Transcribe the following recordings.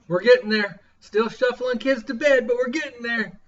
We're getting there. Still shuffling kids to bed, but we're getting there.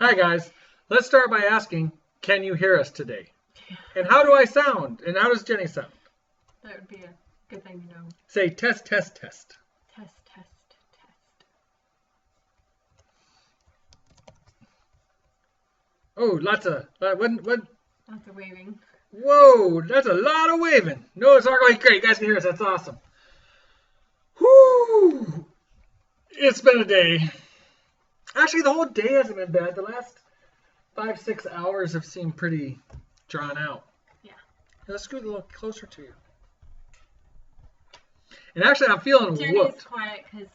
Hi guys, let's start by asking, can you hear us today? And how do I sound? And how does Jenny sound? That would be a good thing to know. Say test, test, test. Test, test, test. Oh, lots of, what? Lots of waving. Whoa, that's a lot of waving. No, it's all right. Great, you guys can hear us. That's awesome. Whoo! It's been a day. Actually, the whole day hasn't been bad. The last 5-6 hours have seemed pretty drawn out. Yeah. Let's scoot a little closer to you. And actually, I'm feeling Jenny's whooped. quiet because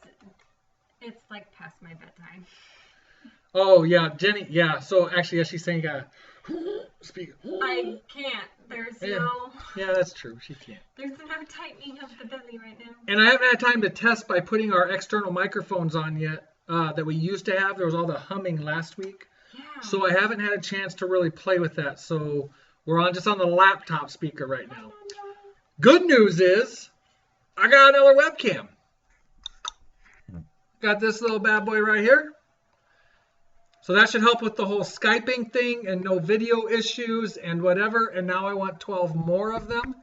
it's like past my bedtime. Oh, yeah, Jenny. Yeah, so actually, as she's saying, speak. I can't. There's no... Yeah, that's true. She can't. There's no tightening of the belly right now. And I haven't had time to test by putting our external microphones on yet. That we used to have. There was all the humming last week. Yeah. So I haven't had a chance to really play with that. So we're just on the laptop speaker right now. Good news is I got another webcam. Got this little bad boy right here. So that should help with the whole Skyping thing and no video issues and whatever. And now I want 12 more of them.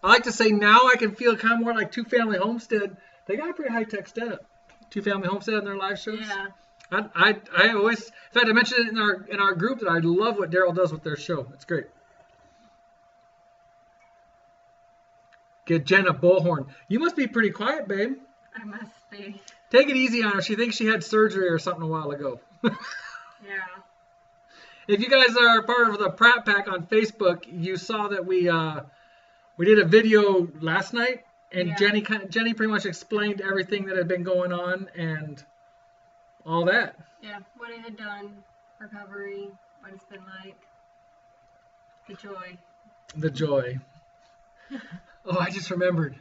I like to say now I can feel kind of more like Two Family Homestead. They got a pretty high-tech setup. Two Family Homestead in their live shows. Yeah. I always, in fact, I mentioned it in our group that I love what Daryl does with their show. It's great. Get Jen a bullhorn. You must be pretty quiet, babe. I must be. Take it easy on her. She thinks she had surgery or something a while ago. Yeah. If you guys are part of the Pratt Pack on Facebook, you saw that we did a video last night. And yeah. Jenny pretty much explained everything that had been going on and all that. Yeah, what I had done, recovery, what it's been like, the joy. The joy. Oh, I just remembered.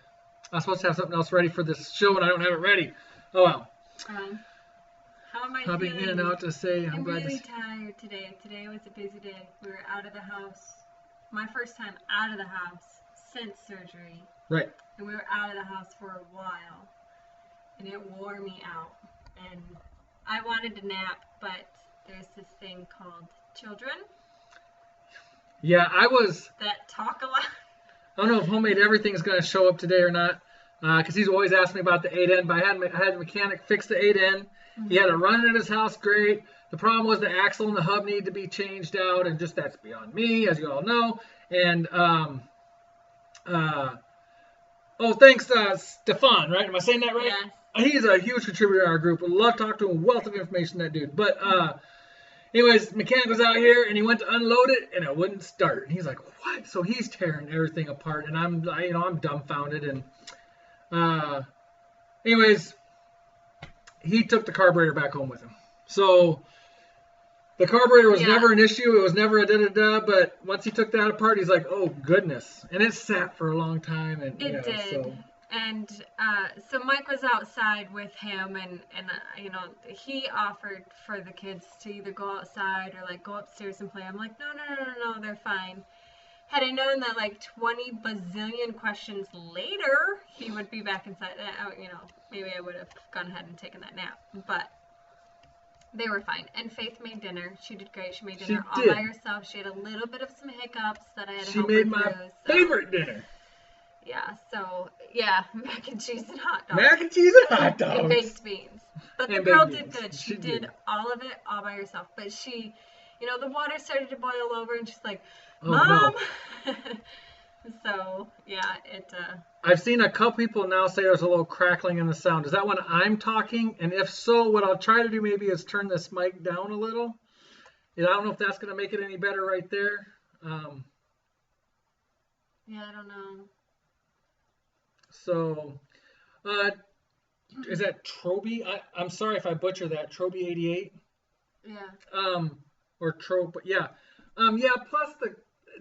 I was supposed to have something else ready for this show and I don't have it ready. Oh well. How am I Popping feeling? in and out to say I'm really tired today. Today was a busy day. We were out of the house. My first time out of the house since surgery. Right. And we were out of the house for a while, and it wore me out. And I wanted to nap, but there's this thing called children. Yeah, that talk a lot. I don't know if Homemade Everything's going to show up today or not, because he's always asking me about the 8N, but I had the mechanic fix the 8N. Mm-hmm. He had it running at his house great. The problem was the axle and the hub needed to be changed out, and just that's beyond me, as you all know. And oh, thanks, Stefan, right? Am I saying that right? Yes. He's a huge contributor to our group. I love talking to him. Wealth of information, that dude. But anyways, mechanic was out here, and he went to unload it, and it wouldn't start. And he's like, what? So he's tearing everything apart, and I'm dumbfounded. And anyways, he took the carburetor back home with him. So the carburetor was never an issue. It was never a da-da-da. But once he took that apart, he's like, oh, goodness. And it sat for a long time. And it did. So. And so Mike was outside with him, and he offered for the kids to either go outside or, like, go upstairs and play. I'm like, no, they're fine. Had I known that, like, 20 bazillion questions later, he would be back inside, maybe I would have gone ahead and taken that nap. But They were fine. And Faith made dinner. She did great. She made She dinner all did. by herself. She had a little bit of some hiccups that I had to She help made her my through. So, favorite dinner. yeah, so, yeah, mac and cheese and hot dogs. Mac and cheese and hot dogs. And baked beans. But the And girl baked did beans. good. She She did did. all of it all by herself. But she, you know, the water started to boil over and she's like, Oh, Mom! no. So, yeah, I've seen a couple people now say there's a little crackling in the sound. Is that when I'm talking? And if so, what I'll try to do maybe is turn this mic down a little. And I don't know if that's going to make it any better right there. yeah, I don't know. So, is that Troby? I'm sorry if I butcher that. Troby 88? Yeah. Or Trobe, yeah. Yeah, plus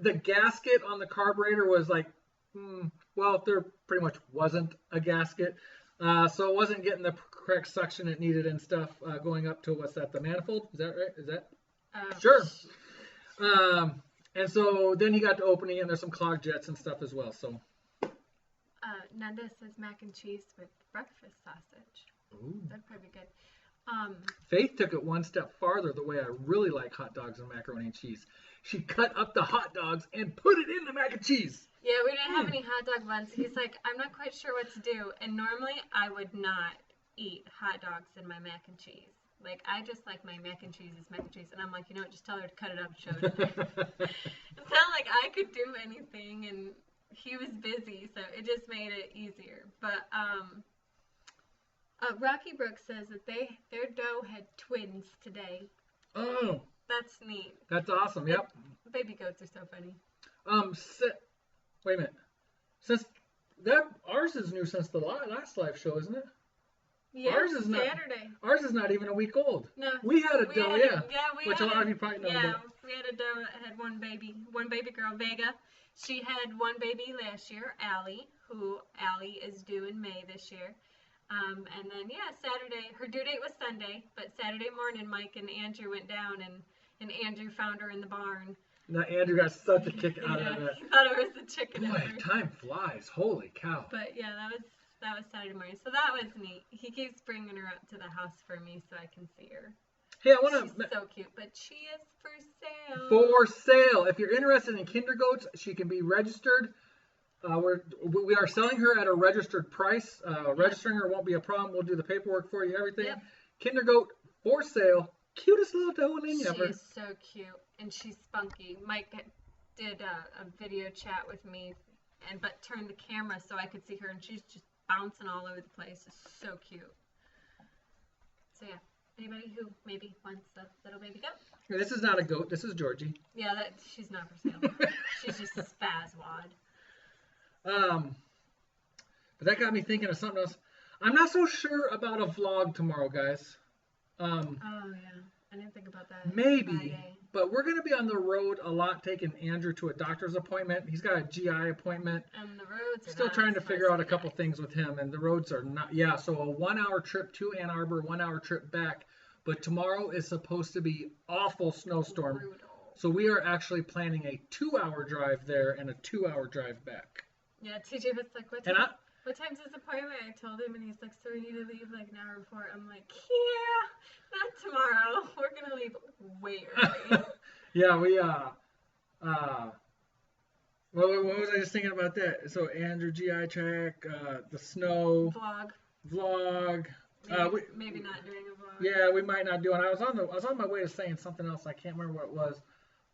the gasket on the carburetor was like, well, there pretty much wasn't a gasket. So it wasn't getting the correct suction it needed and stuff going up to, what's that, the manifold? Is that right? Is that? Sure. And so then he got to opening it, and there's some clogged jets and stuff as well. So. Nunda says mac and cheese with breakfast sausage. Ooh. That'd probably be good. Faith took it one step farther the way I really like hot dogs and macaroni and cheese. She cut up the hot dogs and put it in the mac and cheese. Yeah, we didn't have any hot dog buns. He's like, I'm not quite sure what to do. And normally I would not eat hot dogs in my mac and cheese. Like, I just like my mac and cheese is mac and cheese. And I'm like, you know what, just tell her to cut it up and show it to me. It's not like I could do anything, and he was busy, so it just made it easier. But Rocky Brook says that their doe had twins today. Oh. That's neat. That's awesome. Yep. Baby goats are so funny. Wait a minute. Since that ours is new since the last live show, isn't it? Yeah, ours is Saturday. Ours is not even a week old. No. We had a doe, yeah. Which a lot of you probably know. Yeah, we had a doe that had one baby girl, Vega. She had one baby last year, Allie, who Allie is due in May this year. And then, yeah, Saturday, her due date was Sunday, but Saturday morning, Mike and Andrew went down, and Andrew found her in the barn. Now, Andrew got such a kick out of it. He thought it was a chicken. Boy, time flies. Holy cow. But, yeah, that was Saturday morning. So that was neat. He keeps bringing her up to the house for me so I can see her. Hey, I want She's so cute, but she is for sale. For sale. If you're interested in kinder goats, she can be registered. We are selling her at a registered price. Registering her won't be a problem. We'll do the paperwork for you, everything. Yep. Kinder goat for sale. Cutest little doe name ever. She is so cute, and she's spunky. Mike did a video chat with me, but turned the camera so I could see her, and she's just bouncing all over the place. It's so cute. So yeah, anybody who maybe wants a little baby goat. This is not a goat. This is Georgie. Yeah, she's not for sale. She's just a spazwad. But that got me thinking of something else. I'm not so sure about a vlog tomorrow, guys. Oh yeah, I didn't think about that. Maybe, Friday. but we're gonna be on the road a lot, taking Andrew to a doctor's appointment. He's got a GI appointment. And the roads are Still not trying to figure out a supposed couple be things with him, and the roads are not. Yeah, so a 1 hour trip to Ann Arbor, 1 hour trip back. But tomorrow is supposed to be awful snowstorm. brutal. So we are actually planning a 2 hour drive there and a 2 hour drive back. Yeah, TJ was like, what time's his appointment? I told him, and he's like, so we need to leave like an hour before. I'm like, yeah, not tomorrow. We're going to leave way early. Yeah, what was I just thinking about that? So Andrew, GI track, the snow. Vlog. Maybe not doing a vlog. Yeah, we might not do it. I was on my way to saying something else. I can't remember what it was.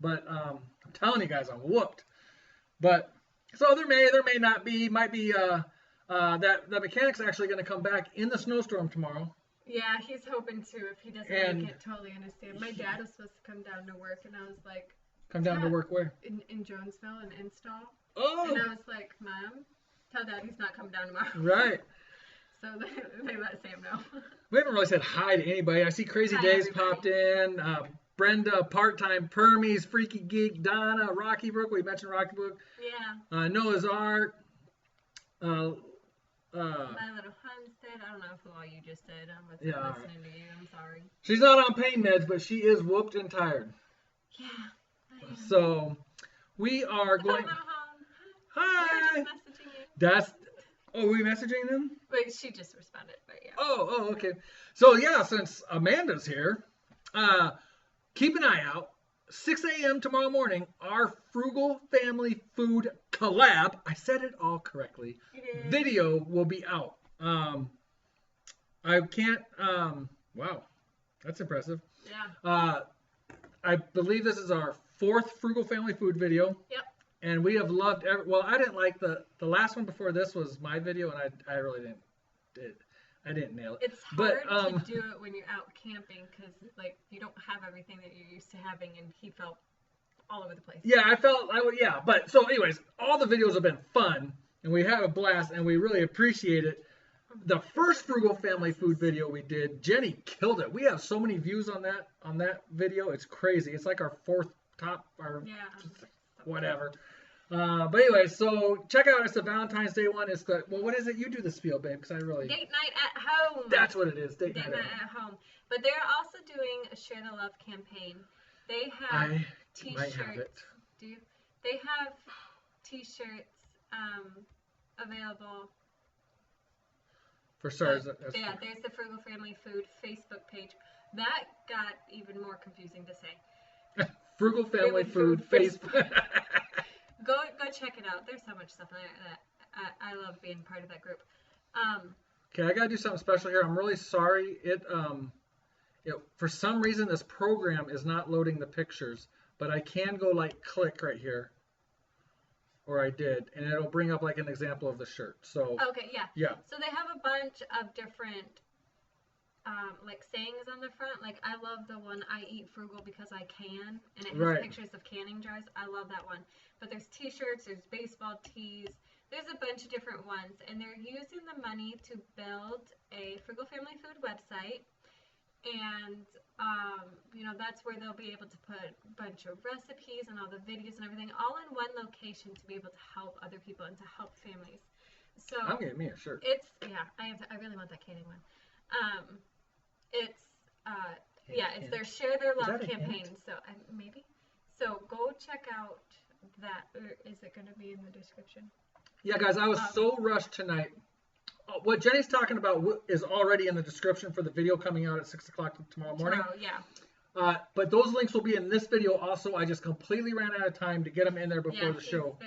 But I'm telling you guys, I'm whooped. But so there may not be. Might be that the mechanic's actually going to come back in the snowstorm tomorrow. Yeah, he's hoping to. If he doesn't make it, totally understand. My dad was supposed to come down to work, and I was like, come down to work where? In Jonesville, an install. Oh. And I was like, Mom, tell Dad he's not coming down tomorrow. Right. So they let Sam know. We haven't really said hi to anybody. I see Crazy Days popped in. Brenda, Part-Time Permies, Freaky Geek, Donna, Rocky Brook. We mentioned Rocky Brook. Yeah. Noah's Ark. My Little Homestead. I don't know who all you just did. I'm listening to you. I'm sorry. She's not on pain meds, but she is whooped and tired. Yeah. I am. So we are going. Hi. That's. Oh, are we messaging them? Wait, she just responded, but yeah. Oh, okay. So yeah, since Amanda's here, keep an eye out. 6 a.m. tomorrow morning, our Frugal Family Food collab, I said it all correctly, video will be out. I can't, wow, that's impressive. Yeah. I believe this is our 4th Frugal Family Food video. Yep. And we have loved, well, I didn't like the last one before this was my video, and I really I didn't nail it. It's hard to do it when you're out camping because, like, you don't have everything that you're used to having, and he felt all over the place. Yeah, yeah. But so, anyways, all the videos have been fun, and we had a blast, and we really appreciate it. The first Frugal Family Food video we did, Jenny killed it. We have so many views on that video. It's crazy. It's like our 4th top, or whatever. But anyway, so check out, it's the Valentine's Day one. It's the, well, what is it? You do the spiel, babe, because I really... Date night at home. That's what it is, date night at home. But they're also doing a Share the Love campaign. They have T-shirts. Might have it. Do you? They have T-shirts available. For stars. Yeah, there's the Frugal Family Food Facebook page. That got even more confusing to say. Frugal Family Food Facebook. Go check it out. There's so much stuff in there that I love being part of that group. Okay, I gotta do something special here. I'm really sorry. For some reason this program is not loading the pictures, but I can go like click right here, or I did, and it'll bring up like an example of the shirt. So okay, yeah. Yeah. So they have a bunch of different like sayings on the front. Like I love the one, I eat frugal because I can, and it has pictures of canning jars. I love that one. But there's t-shirts, there's baseball tees, there's a bunch of different ones, and they're using the money to build a Frugal Family Food website, and that's where they'll be able to put a bunch of recipes and all the videos and everything all in one location to be able to help other people and to help families. So I'm getting me a shirt. It's I really want that canning one. It's their Share Their Love campaign. So maybe. So go check out that. Or is it going to be in the description? Yeah, guys, I was so rushed tonight. What Jenny's talking about is already in the description for the video coming out at 6 o'clock tomorrow morning. But those links will be in this video also. I just completely ran out of time to get them in there before the show.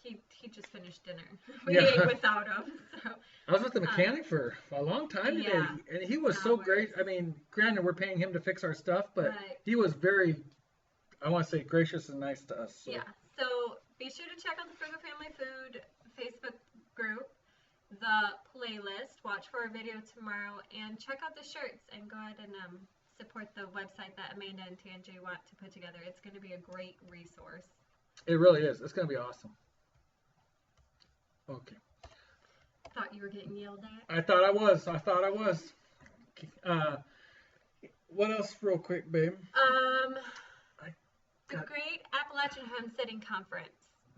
He just finished dinner. We ate without him. So. I was with the mechanic for a long time today, and he was so great. I mean, granted, we're paying him to fix our stuff, but he was very, I want to say, gracious and nice to us. So. Yeah. So be sure to check out the Frugal Family Food Facebook group, the playlist, watch for our video tomorrow, and check out the shirts, and go ahead and support the website that Amanda and TNJ want to put together. It's going to be a great resource. It really is. It's going to be awesome. Okay. Thought you were getting yelled at. I thought I was. What else real quick, babe? The Great Appalachian Homesteading Conference,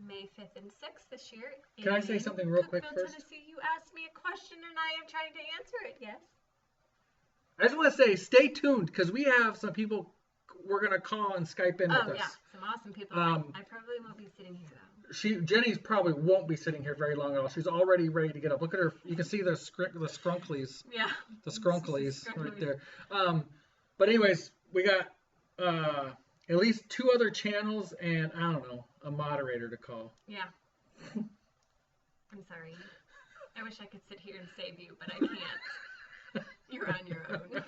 May 5th and 6th this year. Can I say something real quick first? Tennessee. You asked me a question and I am trying to answer it. Yes. I just want to say, stay tuned, because we have some people we're going to call and Skype in with us. Oh, yeah. Some awesome people. I probably won't be sitting here, though. Jenny's probably won't be sitting here very long at all. She's already ready to get up. Look at her. You can see the scrunklies. Yeah. The scrunklies right there. But anyways, we got at least 2 other channels and, I don't know, a moderator to call. Yeah. I'm sorry. I wish I could sit here and save you, but I can't. You're on your own.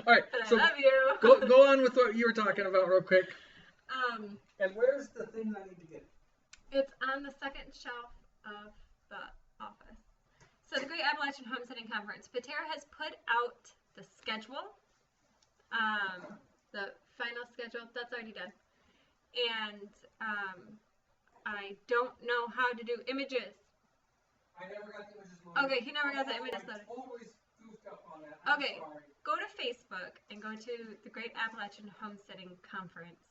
All right. But so I love you. go on with what you were talking about real quick. And where's the thing I need to get? It's on the second shelf of the office. So the Great Appalachian Homesteading Conference, Terre has put out the schedule, the final schedule. That's already done. And I don't know how to do images. I never got the images loaded. Okay, he never got the images loaded. Totally goofed up on that. Okay, go to Facebook and go to the Great Appalachian Homesteading Conference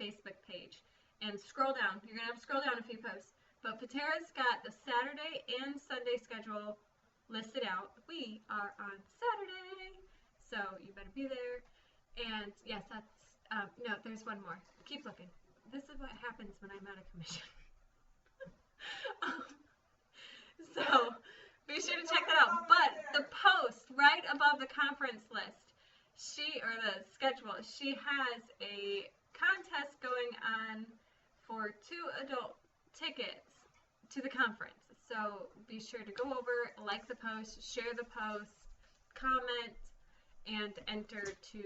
Facebook page and scroll down. You're going to have to scroll down a few posts. But Terre's got the Saturday and Sunday schedule listed out. We are on Saturday, so you better be there. And yes, that's, no, there's one more. Keep looking. This is what happens when I'm out of commission. So be sure to check that out. But the post right above the conference list, the schedule, she has a contest going on for 2 adult tickets to the conference. So be sure to go over, like the post, share the post, comment, and enter to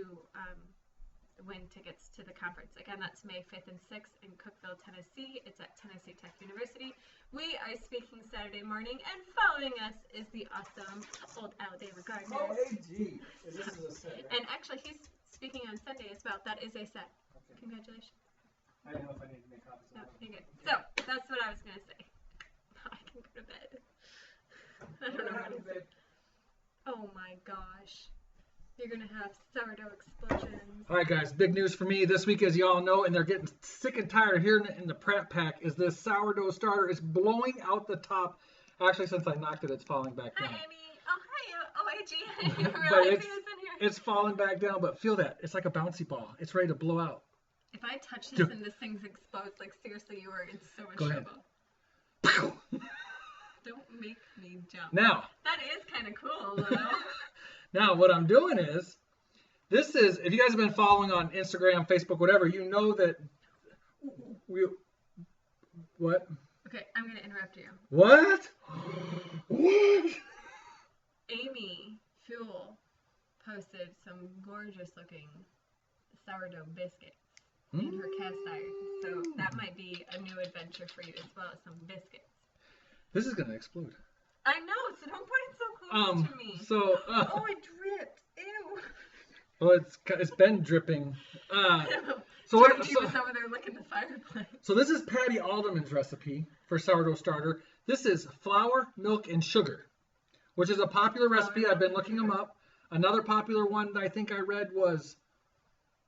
win tickets to the conference. Again, that's May 5th and 6th in Cookeville, Tennessee. It's at Tennessee Tech University. We are speaking Saturday morning, and following us is the awesome old Alderman Farms. OAG. This is a set. And actually, he's speaking on Sunday as well. That is a set. Okay. Congratulations. I don't know if I need to make copies of No, that. you're good. So, that's what I was going to say. I can go to bed. I don't know what to say. Oh my gosh. You're going to have sourdough explosions. All right, guys, big news for me this week, as you all know, and they're getting sick and tired of hearing it in the Pratt pack, is this sourdough starter is blowing out the top. Actually, since I knocked it, it's falling back down. Hi, Amy. Oh, hi, OAG. You But realize he was in here? it's falling back down, but feel that. It's like a bouncy ball. It's ready to blow out. If I touch this and this thing's exposed, like, seriously, you are in so much Go ahead. trouble. Don't make me jump. Now. That is kind of cool, though. Now, what I'm doing is, this is, if you guys have been following on Instagram, Facebook, whatever, you know that what? Okay, I'm going to interrupt you. What? What? Amy Fuel posted some gorgeous looking sourdough biscuits in her cast iron. So that might be a new adventure for you as well as some biscuits. This is going to explode. I know, so don't put it so close to me. So, oh, it dripped. Ew. Well, it's been dripping. So what? She was over there licking the fireplace. So this is Patti Alderman's recipe for sourdough starter. This is flour, milk, and sugar, which is a popular recipe. I've been looking them up. Another popular one that I think I read was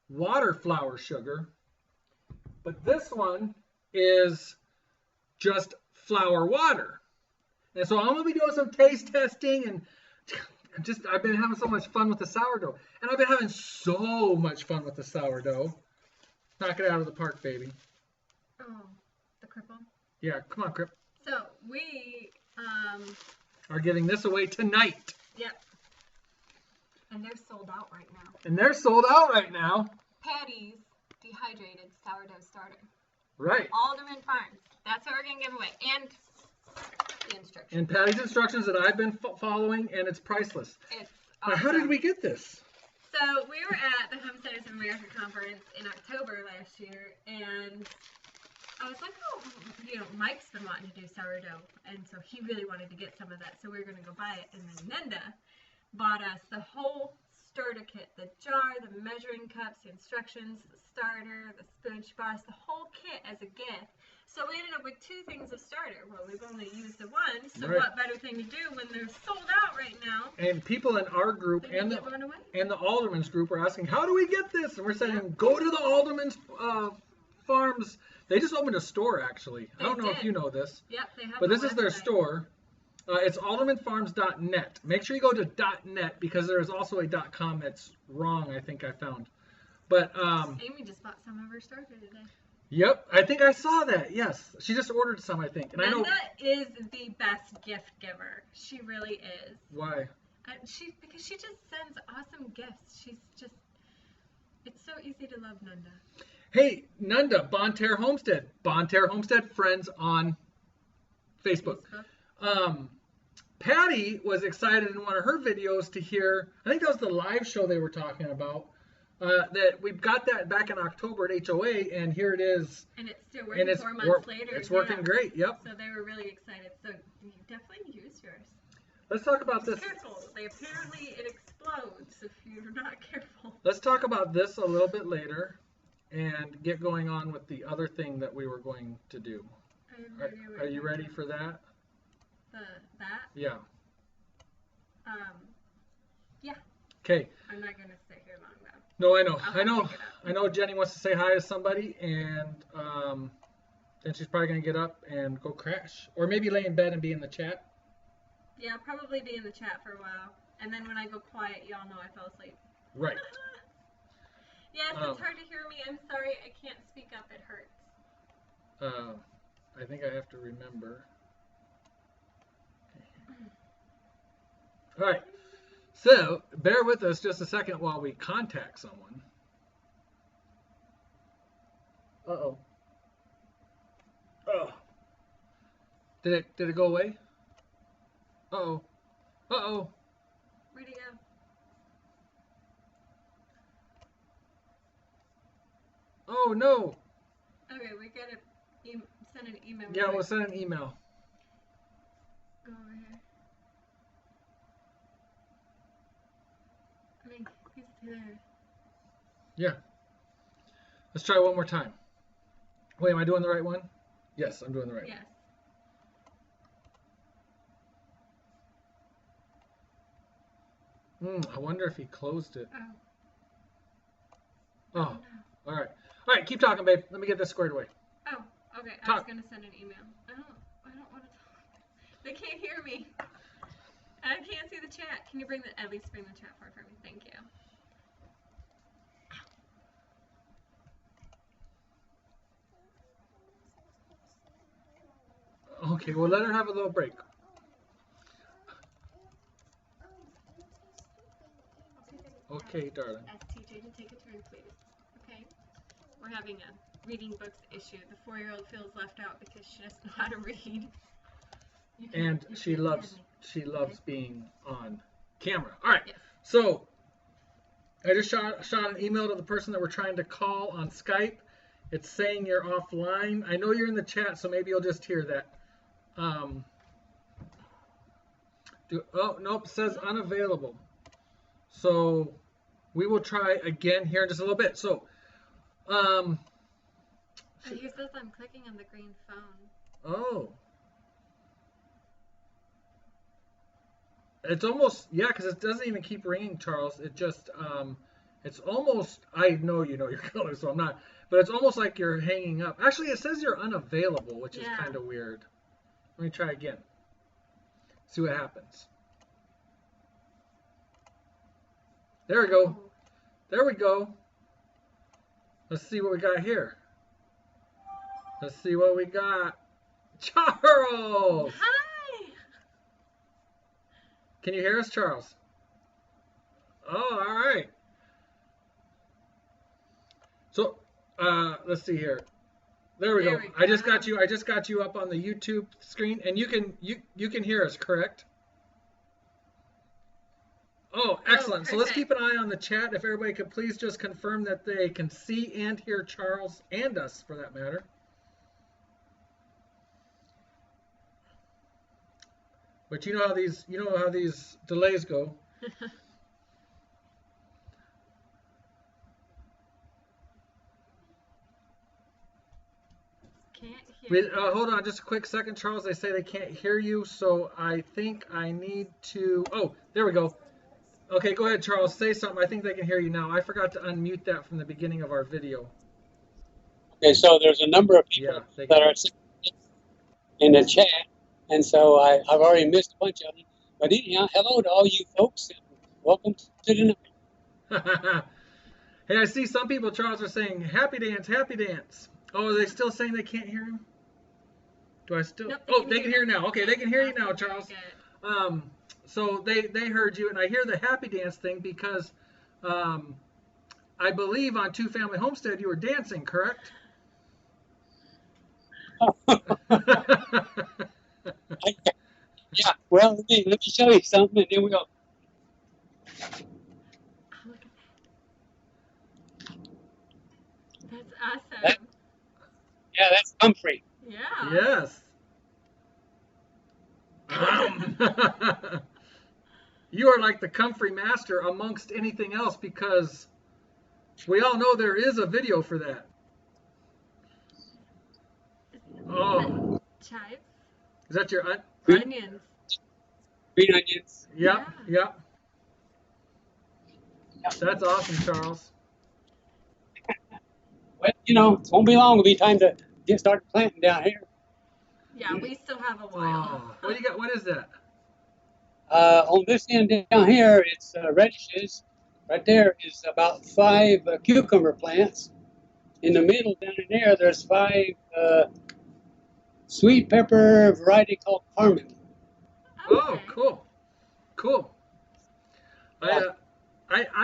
water, flour, sugar. But this one is just flour, water. And so I'm going to be doing some taste testing and I've been having so much fun with the sourdough. And I've been having so much fun with the sourdough. Knock it out of the park, baby. Oh, the cripple? Yeah, come on, Crip. So, we are giving this away tonight. Yep. And they're sold out right now. And they're sold out right now. Patti's dehydrated sourdough starter. Right. Alderman Farms. That's what we're going to give away. And the instructions. And Patti's instructions that I've been following, and it's priceless. It's awesome. Now, how did we get this? So we were at the Homesteaders of America conference in October last year, and I was like, oh, you know, Mike's been wanting to do sourdough, and so he really wanted to get some of that, so we were going to go buy it. And then Nunda bought us the whole starter kit, the jar, the measuring cups, the instructions, the starter, the spoon. She bought us the whole kit as a gift. So we ended up with 2 things of starter. Well, we've only used the one, so right. What better thing to do when they're sold out right now? And people in our group and the Alderman's group are asking, how do we get this? And we're saying, go to the Alderman's Farms. They just opened a store, actually. I don't know if you know this. Yep, they have. But this is their store. It's aldermanfarms.net. Make sure you go to .net because there is also a .com that's wrong, I think I found. But Amy just bought some of her starter today. Yep, I think I saw that. Yes, she just ordered some, I think. And Nunda I know is the best gift giver. She really is. Why? Because she just sends awesome gifts. She's just. It's so easy to love Nunda. Hey, Nunda, Bonne, Terre, Homestead. Bonne, Terre, Homestead friends on Facebook. Patti was excited in one of her videos to hear. I think that was the live show they were talking about. That we got that back in October at HOA, and here it is. And it's still working 4 months later. It's working great, yep. So they were really excited. So you definitely use yours. Let's talk about this. Careful. Apparently it explodes if you're not careful. Let's talk about this a little bit later and get going on with the other thing that we were going to do. Are you ready for that? That? Yeah. Yeah. Okay. I'm not going to stay here long, though. No, I know Jenny wants to say hi to somebody, and then she's probably going to get up and go crash. Or maybe lay in bed and be in the chat. Yeah, I'll probably be in the chat for a while. And then when I go quiet, y'all know I fell asleep. Right. Yes, it's hard to hear me. I'm sorry. I can't speak up. It hurts. I think I have to remember. All right. So bear with us just a second while we contact someone. Uh-oh. Oh. Did it go away? Uh-oh. Uh-oh. Where'd he go? Oh, no. Okay, we gotta send an email. Yeah, we'll send an email. Go over here. I mean, he's there. Yeah. Let's try one more time. Wait, am I doing the right one? Yes, I'm doing the right Yes. one. I wonder if he closed it. Oh. Oh, No. all right. All right, keep talking, babe. Let me get this squared away. Oh, okay. I Talk. was gonna send an email. I don't want to talk. They can't hear me. And I can't see the chat. Can you at least bring the chat forward for me? Thank you. Okay, well, let her have a little break. Okay, darling. Ask TJ to take a turn, please. Okay? We're having a reading books issue. The 4-year-old feels left out because she doesn't know how to read. And she loves being on camera. All right. Yes. So I just shot an email to the person that we're trying to call on Skype. It's saying you're offline. I know you're in the chat, so maybe you'll just hear that. Oh, nope, it says unavailable. So we will try again here in just a little bit. So, He says I'm clicking on the green phone. oh. It's almost, yeah, because it doesn't even keep ringing, Charles. It just, it's almost, I know you know your color, so I'm not, but it's almost like you're hanging up. Actually, it says you're unavailable, which is kind of weird. Let me try again. See what happens. There we go. There we go. Let's see what we got here. Let's see what we got. Charles! Hi! Can you hear us, Charles? Oh, all right. So, let's see here. There we go. I just got you up on the YouTube screen, and you can hear us, correct? Oh, excellent. So let's keep an eye on the chat. If everybody could please just confirm that they can see and hear Charles and us, for that matter. But you know how these delays go. Can't hear. Hold on just a quick second, Charles. They say they can't hear you, so I think I need to. Oh, there we go. Okay, go ahead, Charles. Say something. I think they can hear you now. I forgot to unmute that from the beginning of our video. Okay, so there's a number of people that are in the chat, and so I've already missed a bunch of them. But anyhow, hello to all you folks, and welcome to the night. Hey, I see some people, Charles, are saying happy dance, happy dance. Oh, are they still saying they can't hear him? Do I still? Nope, oh, they can hear now. Okay, they can hear you now, Charles. So they heard you, and I hear the happy dance thing because I believe on Two Family Homestead you were dancing, correct? Yeah, well, let me show you something, and then we'll. That's awesome. That's Humphrey. Yeah. Yes. You are like the comfrey master amongst anything else, because we all know there is a video for that. Oh. Chives? Is that your onions? Green onions. Yep, yep. That's awesome, Charles. Well, it won't be long. It'll be time to start planting down here. Yeah, we still have a while. Oh, what do you got? What is that? On this end down here, it's radishes. Right there is about 5 cucumber plants. In the middle down in there, there's 5 sweet pepper variety called Carmen. Oh, cool. Cool. I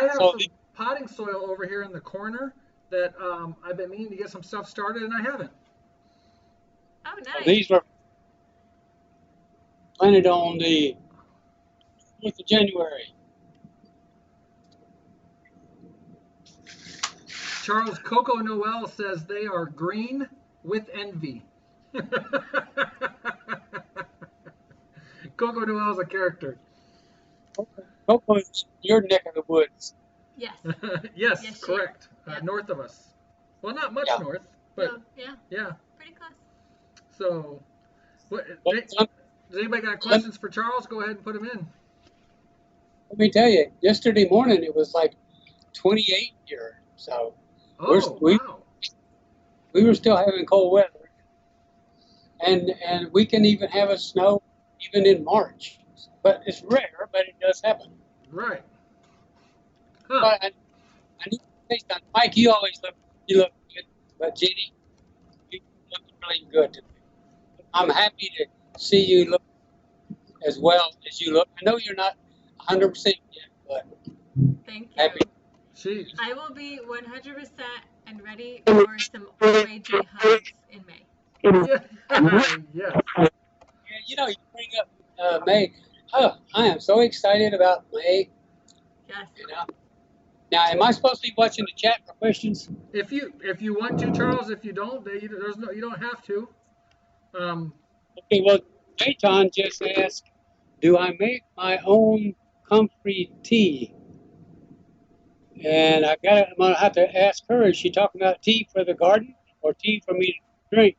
have some potting soil over here in the corner that I've been meaning to get some stuff started, and I haven't. Oh, nice. So these were planted on the 4th of January. Charles Coco Noel says they are green with envy. Coco Noel's a character. Coco is your neck of the woods. Yes. yes, correct. Yeah. North of us. Well, not much north, but yeah. Pretty close. So, does anybody got questions for Charles? Go ahead and put them in. Let me tell you, yesterday morning it was like 28 here. So we were still having cold weather, and we can even have a snow even in March. But it's rare, but it does happen. Right. Huh. But I need to say something. Mike, you look good, but Jenny, you look really good today. I'm happy to see you look as well as you look. I know you're not 100% yet, but thank you. Happy. Jeez. I will be 100% and ready for some OAG hugs in May. Yeah. You know, you bring up May. Oh, I am so excited about May. Yes. You know. Now, am I supposed to be watching the chat for questions? If you want to, Charles. If you don't, you don't have to. Okay. Well, Jayton just asked, "Do I make my own comfrey tea?" And I'm gonna have to ask her. Is she talking about tea for the garden or tea for me to drink,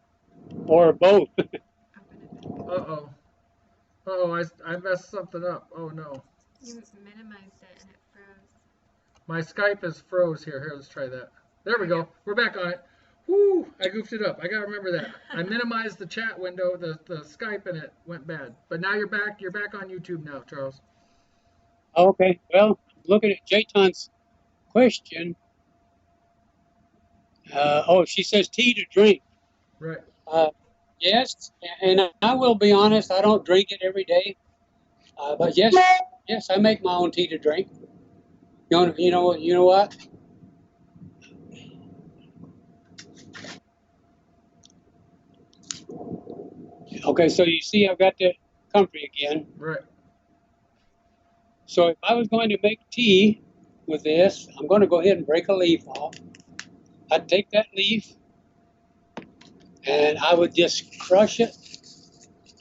or both? Uh-oh, I messed something up. Oh no. You minimized it and it froze. My Skype is froze here. Here, let's try that. There we go. We're back on it. Woo! I goofed it up. I gotta remember that. I minimized the chat window, the Skype, and it went bad. But now you're back. You're back on YouTube now, Charles. Okay. Well, looking at Jayton's question. She says tea to drink. Right. Yes, and I will be honest. I don't drink it every day. But yes, I make my own tea to drink. You know what? Okay, so you see, I've got the comfrey again. Right. So if I was going to make tea with this, I'm going to go ahead and break a leaf off. I'd take that leaf and I would just crush it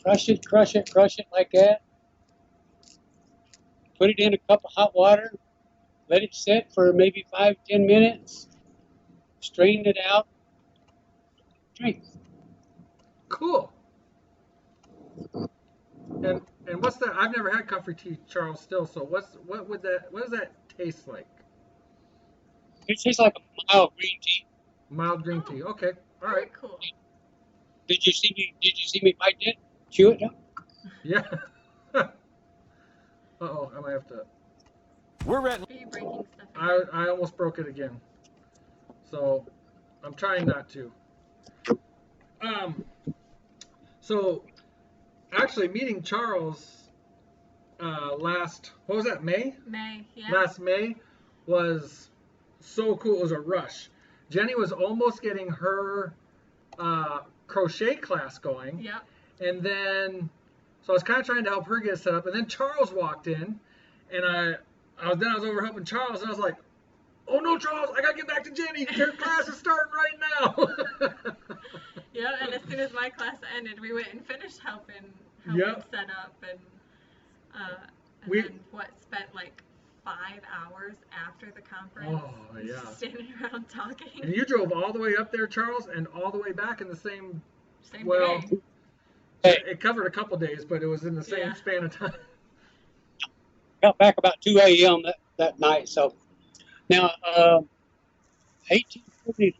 like that. Put it in a cup of hot water. Let it sit for maybe 5-10 minutes. Strain it out. Drink. Cool. And what's that? I've never had comfrey tea, Charles. Still, so what does that taste like? It tastes like a mild green tea. Mild green tea. Okay. All right. Cool. Did you see me bite it? Chew it? Yeah. Uh-oh, I might have to. We're ready. Are you breaking stuff again? I almost broke it again. So I'm trying not to. So actually meeting Charles last May? May, yeah. Last May was so cool. It was a rush. Jenny was almost getting her crochet class going. Yep. And then, so I was kind of trying to help her get set up. And then Charles walked in, and I was over helping Charles, and I was like, "Oh no, Charles! I gotta get back to Jenny. Her class is starting right now." Yeah, and as soon as my class ended, we went and finished helping set up, and then spent like 5 hours after the conference. Oh yeah. Just standing around talking. And you drove all the way up there, Charles, and all the way back in the same day. It covered a couple days, but it was in the same span of time. Got back about 2 a.m. that night. So now, 1850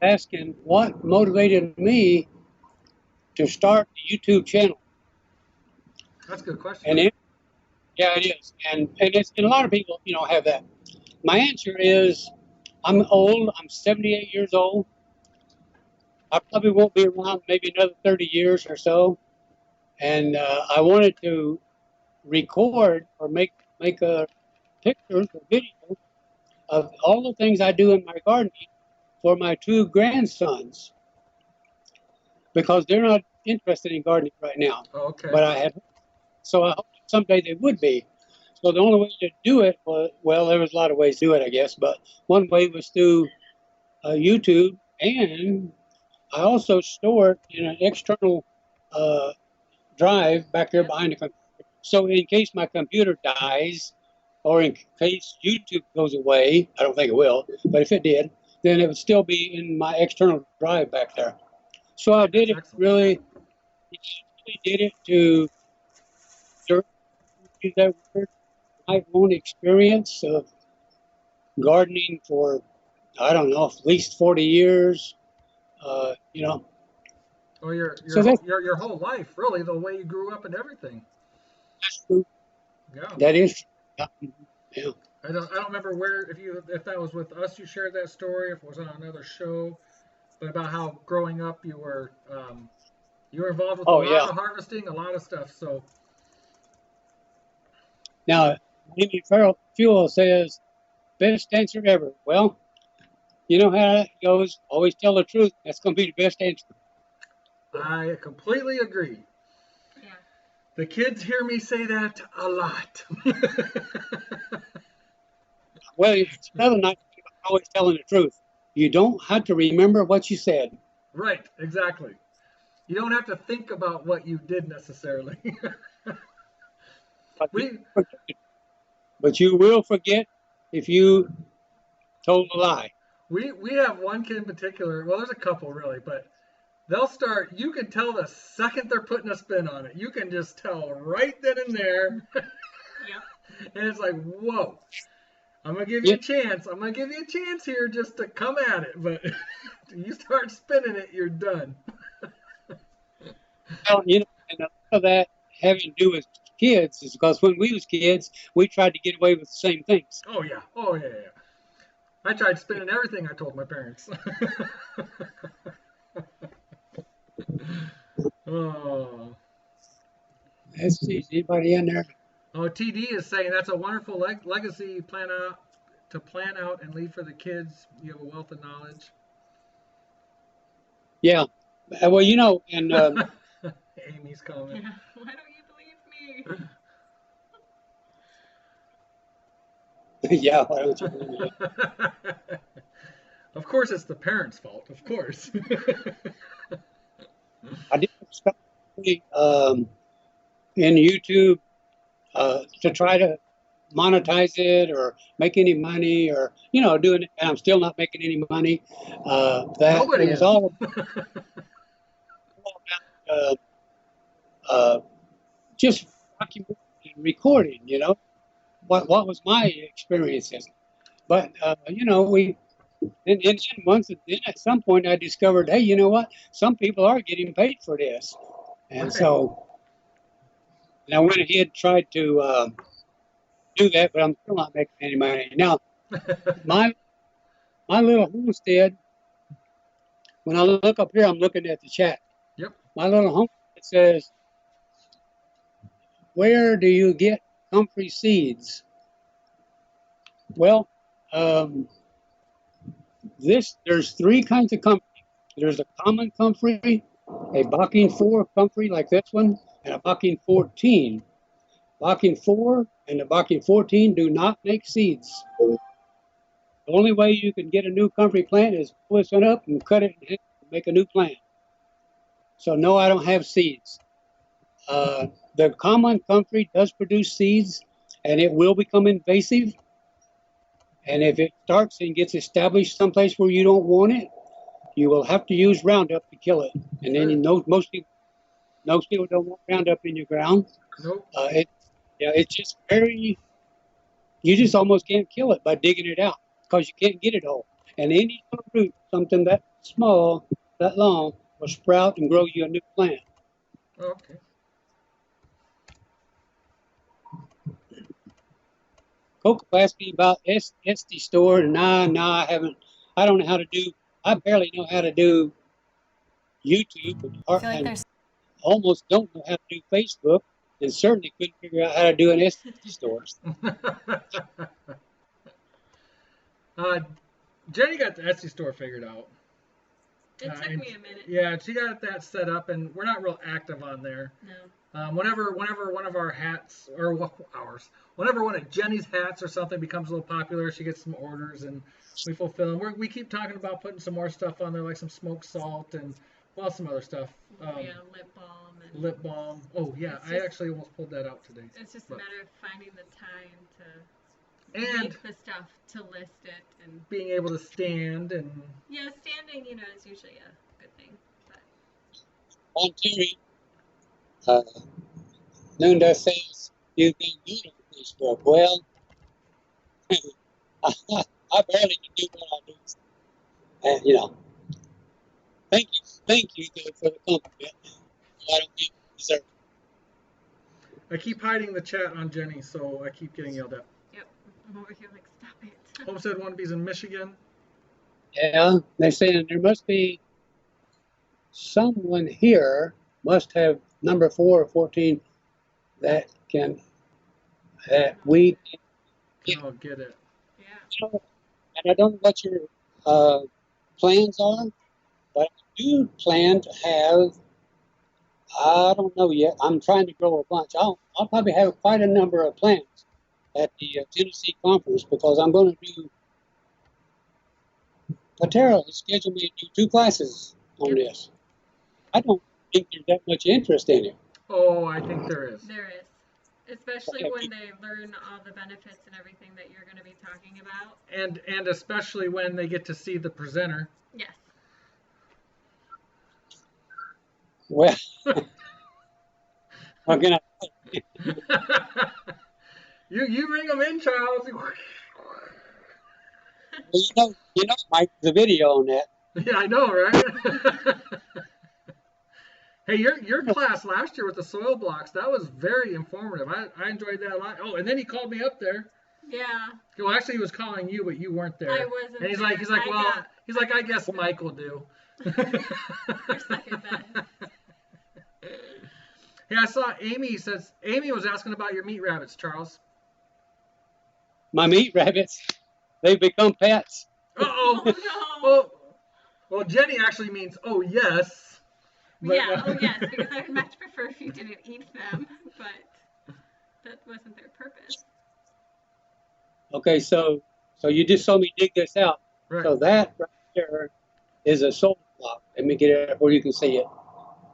asking what motivated me to start the YouTube channel. That's a good question. And it is, and a lot of people, have that. My answer is, I'm old. I'm 78 years old. I probably won't be around maybe another 30 years or so. And I wanted to record or make make a pictures or video of all the things I do in my gardening for my two grandsons, because they're not interested in gardening right now. Okay. But so I hope someday they would be. So the only way to do it was, well, there was a lot of ways to do it, I guess, but one way was through YouTube, and I also store it in an external drive back there behind the computer. So in case my computer dies, or in case YouTube goes away, I don't think it will, but if it did, then it would still be in my external drive back there. So I did it really did it to use that word, my own experience of gardening for, I don't know, at least 40 years, you know. Well, your whole life, really, the way you grew up and everything. That's true. Yeah. That is. Yeah. I don't remember if that was with us you shared that story, if it was on another show, but about how growing up you were involved with a lot of harvesting, a lot of stuff. So now, Amy Fuel says, best answer ever. Well, you know how that goes. Always tell the truth. That's going to be the best answer. I completely agree. Yeah. The kids hear me say that a lot. Well, it's another night always telling the truth. You don't have to remember what you said. Right, exactly. You don't have to think about what you did necessarily. But you will forget if you told a lie. We have one kid in particular. Well, there's a couple really, but they'll start. You can tell the second they're putting a spin on it. You can just tell right then and there. Yeah. And it's like, whoa. I'm gonna give you a chance. I'm gonna give you a chance here just to come at it, but you start spinning it, you're done. Well, you know, and a lot of that having to do with kids is because when we was kids, we tried to get away with the same things. Oh yeah. I tried spinning everything I told my parents. Oh. Let's see, anybody in there? Oh, TD is saying that's a wonderful legacy plan out and leave for the kids. You have a wealth of knowledge. Yeah. Well, you know, and Amy's comment. Yeah. Why don't you believe me? Yeah, why don't you believe me? Of course, it's the parents' fault. Of course. I did stuff in YouTube to try to monetize it or make any money, or doing it, and I'm still not making any money. Nobody is all about just documenting and recording. What was my experiences, but we. And then at some point I discovered, hey, you know what? Some people are getting paid for this, and so I went ahead and tried to do that, but I'm still not making any money. Now, my little homestead. When I look up here, I'm looking at the chat. Yep. My little homestead says, "Where do you get comfrey seeds?" Well, there's three kinds of comfrey. There's a common comfrey, a Bocking 4 comfrey like this one, and a Bocking 14. Bocking 4 and the Bocking 14 do not make seeds. The only way you can get a new comfrey plant is pull this one up and cut it and make a new plant. So no, I don't have seeds. The common comfrey does produce seeds, and it will become invasive. And if it starts and gets established someplace where you don't want it, you will have to use Roundup to kill it. And then most people don't want Roundup in your ground. Nope. It's just you just almost can't kill it by digging it out because you can't get it all. And any root, something that small, that long, will sprout and grow you a new plant. Okay. Coco asked me about Etsy store, and I haven't. I don't know how to do. I barely know how to do YouTube. I feel like there's almost don't know how to do Facebook. and certainly couldn't figure out how to do an Etsy store. Jenny got the Etsy store figured out. It took me a minute. Yeah, she got that set up, and we're not real active on there. No. Whenever one of our hats, or whenever one of Jenny's hats or something becomes a little popular, she gets some orders, and we fulfill them. We keep talking about putting some more stuff on there, like some smoked salt and, well, some other stuff. Yeah, lip balm. And lip balm. Oh, yeah, I actually almost pulled that out today. It's just a matter of finding the time to and make the stuff, to list it, and being able to stand and. Yeah, standing, is usually a good thing. But on Terre, Nunda says you've been good on Facebook. Well, I barely can do what I do. And thank you for the compliment. I don't think you deserve it. I keep hiding the chat on Jenny, so I keep getting yelled at. Yep, I'm over here like, stop it. Homestead Wannabes in Michigan. Yeah, they're saying there must be someone here, must have number 4 or 14 that we can all get it. Yeah. And I don't know what your plans are, but I do plan to have, I don't know yet, I'm trying to grow a bunch. I'll probably have quite a number of plants at the Tennessee conference, because I'm going to do, Terre has scheduled me to do 2 classes on this. I don't think there's that much interest in it. Oh, I think there is. There is. Especially when they learn all the benefits and everything that you're going to be talking about. And especially when they get to see the presenter. Yes. Well, I'm gonna. You bring them in, Charles. Well, Mike, the video on that. Yeah, I know, right? Hey, your class last year with the soil blocks, that was very informative. I enjoyed that a lot. Oh, and then he called me up there. Yeah. Well, actually, he was calling you, but you weren't there. I wasn't. And he's like, I guess Mike will do. You're second best. Hey, I saw Amy was asking about your meat rabbits, Charles. My meat rabbits, they've become pets. Uh-oh. Oh, no. Well, Jenny actually means, oh, yes. But, yes, because I would much prefer if you didn't eat them, but that wasn't their purpose. Okay, so you just saw me dig this out. Right. So that right there is a soil block. Let me get it where you can see it.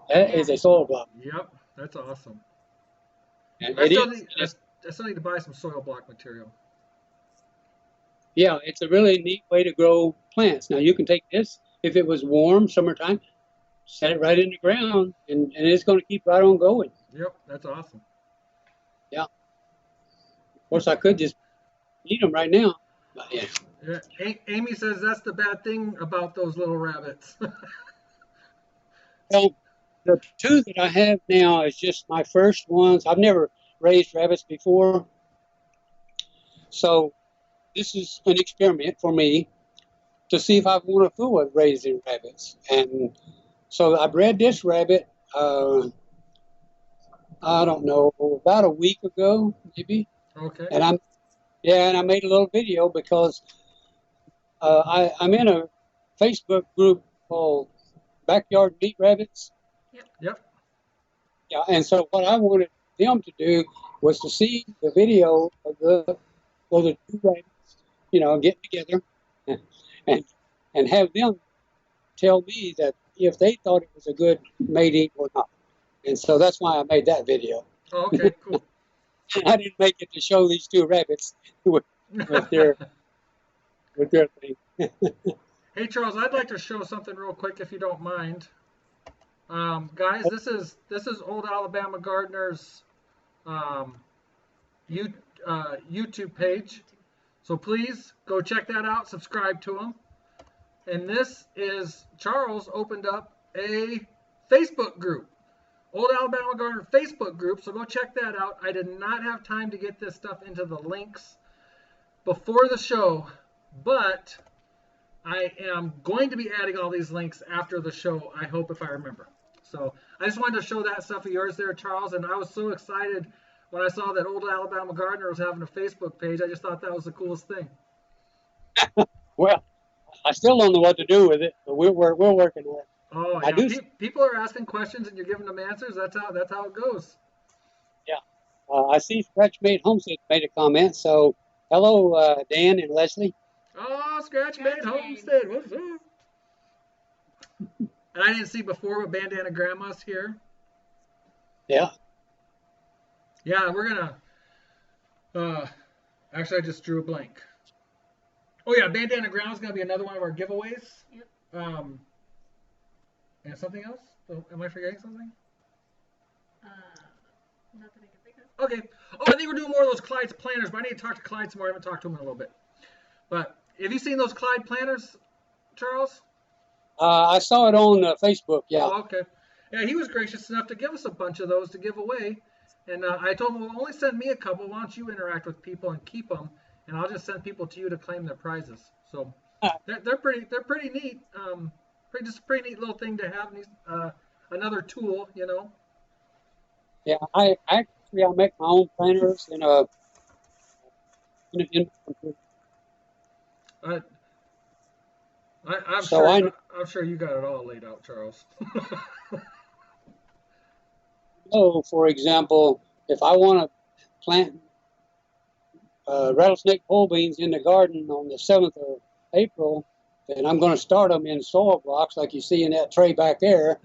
That is a soil block. Yep, that's awesome. And I still need to buy some soil block material. Yeah, it's a really neat way to grow plants. Now, you can take this, if it was warm, summertime, set it right in the ground, and it's going to keep right on going. Yep, that's awesome. Yeah. Of course, I could just eat them right now. But yeah. Amy says that's the bad thing about those little rabbits. Well, the 2 that I have now is just my first ones. I've never raised rabbits before. So this is an experiment for me to see if I want to fool with raising rabbits. And so I bred this rabbit, I don't know, about a week ago, maybe. Okay. And I made a little video because I'm in a Facebook group called Backyard Meat Rabbits. Yep. Yeah, and so what I wanted them to do was to see the video of the 2 rabbits, get together and have them tell me that if they thought it was a good mating or not. And so that's why I made that video. Oh, okay, cool. I didn't make it to show these 2 rabbits with their thing. Hey, Charles, I'd like to show something real quick if you don't mind. Guys, this is Old Alabama Gardener's YouTube page. So please go check that out, subscribe to him. And this is Charles opened up a Facebook group. Old Alabama Gardener Facebook group, so go check that out. I did not have time to get this stuff into the links before the show, but I am going to be adding all these links after the show, I hope, if I remember. So I just wanted to show that stuff of yours there, Charles. And I was so excited when I saw that Old Alabama Gardener was having a Facebook page. I just thought that was the coolest thing. Well, I still don't know what to do with it, but we're working on it. Oh, yeah. People are asking questions and you're giving them answers. That's how it goes. Yeah. I see Scratch Made Homestead made a comment. So hello, Dan and Leslie. Oh, Scratch Made Homestead. What's up? And I didn't see before, but Bandana Grandma's here. Yeah. Yeah, we're gonna. Actually, I just drew a blank. Oh yeah, Bandana Grandma's gonna be another one of our giveaways. Yep. And something else? Am I forgetting something? Not that I can think of. Okay. Oh, I think we're doing more of those Clyde's planters, but I need to talk to Clyde some more. I haven't talked to him in a little bit. But have you seen those Clyde planters, Charles? I saw it on Facebook. Yeah. Oh, okay. Yeah, he was gracious enough to give us a bunch of those to give away. And I told him, well, only send me a couple. Why don't you interact with people and keep them? And I'll just send people to you to claim their prizes. So they're pretty neat. Just a pretty neat little thing to have. Another tool, you know. Yeah, I make my own planters in a I'm sure you got it all laid out, Charles. So, for example, if I want to plant rattlesnake pole beans in the garden on the 7th of April, then I'm going to start them in soil blocks like you see in that tray back there,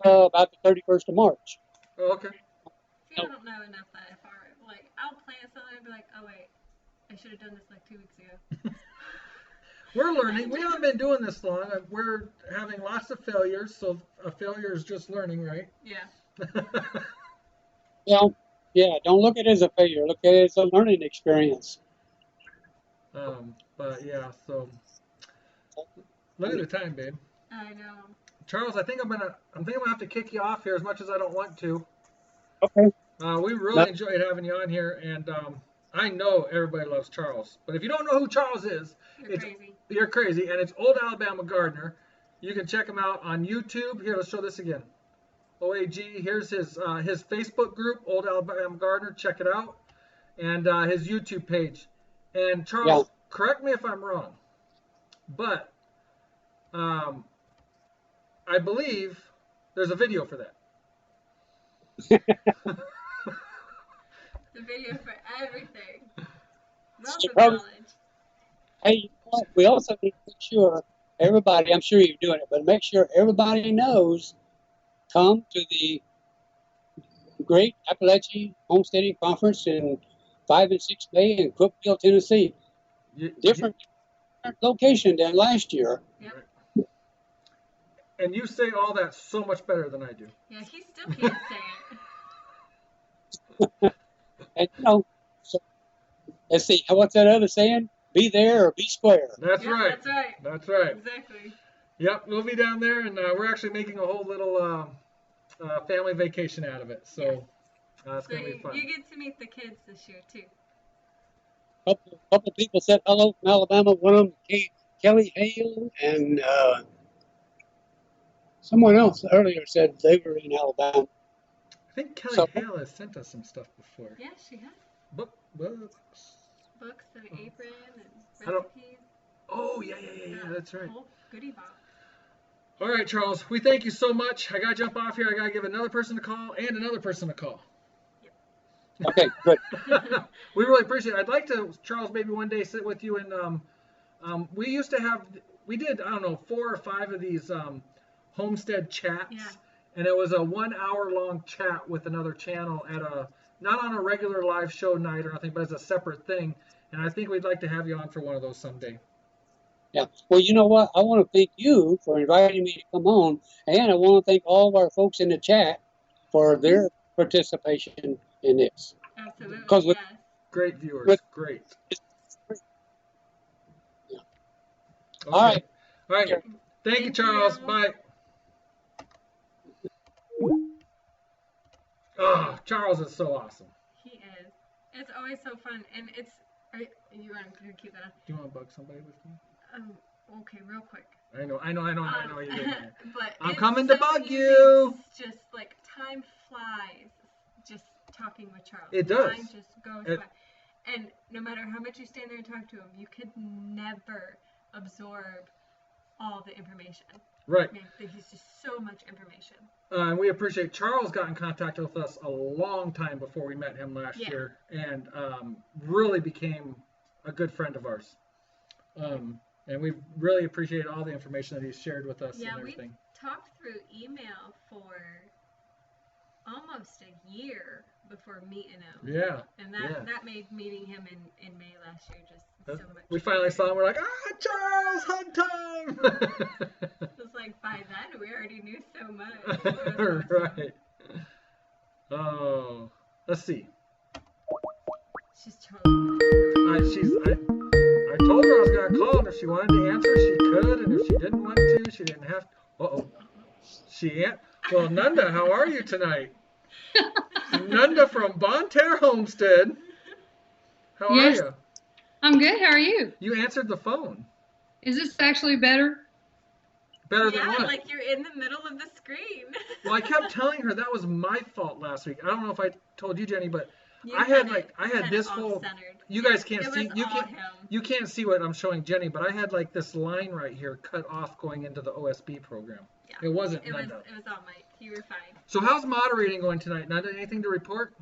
about the 31st of March. Oh, okay. See, I don't know enough that if I'll plant something and be like, oh wait, I should have done this like 2 weeks ago. We're learning. We haven't been doing this long. We're having lots of failures, so a failure is just learning, right? Yeah. Well, yeah, don't look at it as a failure. Look at it as a learning experience. But yeah, so look at the time, babe. I know. Charles, I think I'm gonna have to kick you off here as much as I don't want to. Okay. We really enjoyed having you on here, and I know everybody loves Charles. But if you don't know who Charles is, you're crazy, and it's Old Alabama Gardener. You can check him out on YouTube. Here, let's show this again. OAG. Here's his Facebook group, Old Alabama Gardener. Check it out, and his YouTube page. And Charles, correct me if I'm wrong, but I believe there's a video for that. The video for everything. Lots of knowledge. Hey, we also need to make sure everybody, I'm sure you're doing it, but make sure everybody knows, come to the Great Appalachian Homesteading Conference in 5 and 6 May in Cookeville, Tennessee. Different location than last year. Yep. And you say all that so much better than I do. Yeah, he still can't say it. And so, let's see, what's that other saying? Be there or be square. That's right. That's right. That's right. Exactly. Yep, we'll be down there, and we're actually making a whole little family vacation out of it. So it's going to be fun. You get to meet the kids this year, too. A couple people said hello from Alabama. One of them, Kelly Hale, and someone else earlier said they were in Alabama. I think Kelly Hale has sent us some stuff before. Yeah, she has. Books and an apron and recipes. Oh, yeah, that's right. Whole goodie box. All right, Charles, we thank you so much. I got to jump off here. I got to give another person a call and another person a call. Yep. Okay, good. We really appreciate it. I'd like to, Charles, maybe one day sit with you and we did, I don't know, 4 or 5 of these homestead chats. Yeah. And it was a 1 hour long chat with another channel not on a regular live show night or nothing, but as a separate thing. And I think we'd like to have you on for one of those someday. Yeah. Well, you know what? I want to thank you for inviting me to come on. And I want to thank all of our folks in the chat for their participation in this. Absolutely. Yes. Great viewers. Great. Yeah. Okay. All right. Thank you, Charles. Bye. Oh, Charles is so awesome. He is. It's always so fun, and you want to keep that up. Do you want to bug somebody with me? okay, real quick. I know you did. But I'm it's coming to so bug easy. you. It's just like time flies. Just talking with Charles. It does. Time just goes by. And no matter how much you stand there and talk to him, you could never absorb all the information. Right. I mean, there's just so much information. And we appreciate Charles got in contact with us a long time before we met him last year, and really became a good friend of ours. And we really appreciate all the information that he's shared with us and everything. We talked through email for almost a year before meeting him. Yeah. And that made meeting him in May last year just so much. We finally saw him. We're like, Charles, hug time. It was like by then we already knew so much. Awesome. Right. Oh, let's see. She's totally. I told her I was gonna call, and if she wanted to answer, she could, and if she didn't want to, she didn't have to. Well, Nunda, how are you tonight? Nunda from Bonne, Terre, Homestead. How are you? I'm good. How are you? You answered the phone. Is this actually better? Better than what? Yeah, like you're in the middle of the screen. Well, I kept telling her that was my fault last week. I don't know if I told you, Jenny, but I had this whole. You guys can't see. You can't see what I'm showing Jenny, but I had like this line right here cut off going into the OSB program. Yeah. It wasn't Nunda. It was all Mike. You were fine. So how's moderating going tonight? Nunda, anything to report?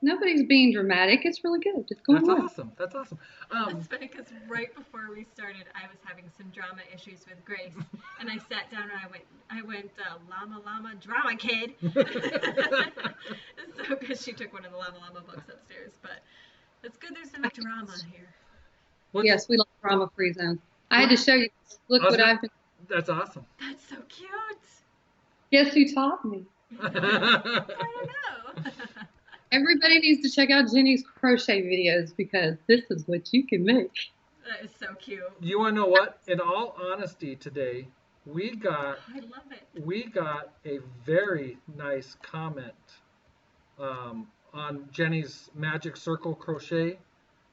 Nobody's being dramatic. It's really good. It's going well. That's awesome. It's funny because right before we started, I was having some drama issues with Grace, and I sat down and I went, llama drama kid. So because she took one of the llama books upstairs, but it's good there's no drama here. Yes, we love drama-free zones. I had to show you. Look what I've been. That's awesome. That's so cute. Guess who taught me? I don't know. Everybody needs to check out Jenny's crochet videos because this is what you can make. That is so cute. You want to know what? In all honesty, today we got a very nice comment on Jenny's magic circle crochet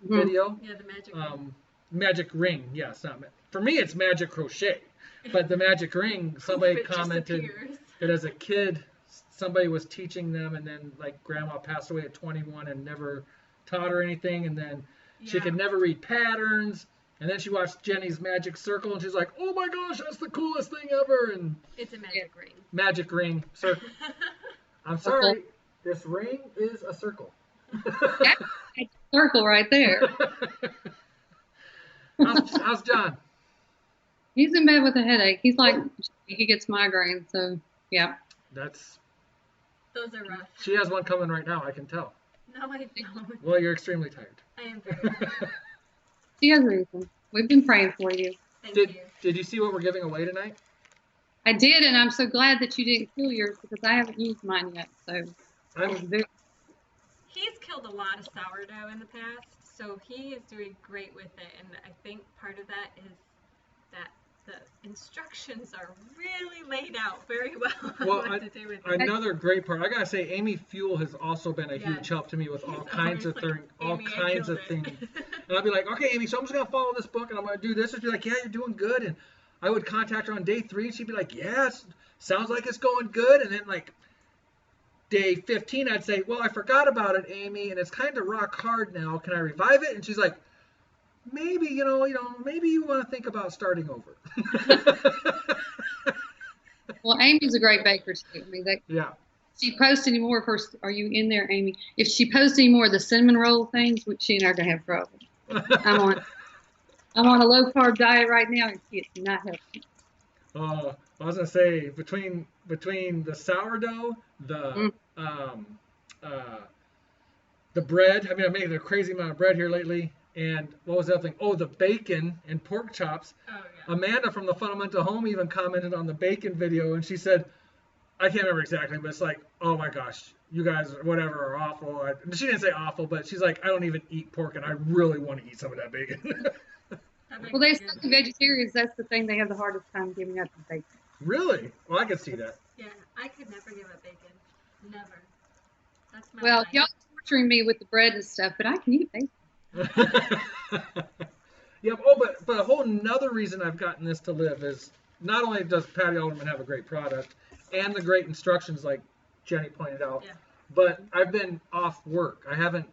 video. Yeah, the magic ring. Magic ring. Yes, for me it's magic crochet, but the magic ring. Somebody commented that as a kid, somebody was teaching them, and then like grandma passed away at 21 and never taught her anything, and then she could never read patterns, and then she watched Jenny's magic circle and she's like, oh my gosh, that's the coolest thing ever. And it's a magic ring. Magic ring circle. I'm sorry, this ring is a circle. That's a circle right there. How's John? He's in bed with a headache. He's like, he gets migraines, so yeah. Those are rough. She has one coming right now, I can tell. No, I don't. Well, you're extremely tired. I am very tired. She has reason. We've been praying for you. Thank you. Did you see what we're giving away tonight? I did, and I'm so glad that you didn't kill yours because I haven't used mine yet. So he's killed a lot of sourdough in the past, so he is doing great with it. And I think part of that is that the instructions are really laid out very well. Well, another great part. I gotta say, Amy Fuel has also been a huge help to me with all kinds of things. And I'll be like, okay, Amy, so I'm just gonna follow this book and I'm gonna do this. She'd be like, yeah, you're doing good. And I would contact her on day 3, and she'd be like, yeah, sounds like it's going good. And then like day 15, I'd say, well, I forgot about it, Amy, and it's kind of rock hard now. Can I revive it? And she's like, maybe, maybe you want to think about starting over. Well, Amy's a great baker too. I mean, yeah. She posts any more of her. Are you in there, Amy? If she posts any more of the cinnamon roll things, she and I are gonna have trouble. I'm on a low carb diet right now, and it's not healthy. I was gonna say between the sourdough, the bread. I mean, I'm making a crazy amount of bread here lately. And what was the other thing? Oh, the bacon and pork chops. Oh, yeah. Amanda from the Fundamental Home even commented on the bacon video, and she said, I can't remember exactly, but it's like, oh my gosh, you guys, whatever, are awful. She didn't say awful, but she's like, I don't even eat pork, and I really want to eat some of that bacon. Well, they say vegetarians, that's the thing they have the hardest time giving up the bacon. Really? Well, I could see that. Yeah, I could never give up bacon. Never. That's my y'all are torturing me with the bread and stuff, but I can eat bacon. Yep. Oh, but a whole nother reason I've gotten this to live is not only does Patti Alderman have a great product and the great instructions like Jenny pointed out, Yeah. but I've been off work. I haven't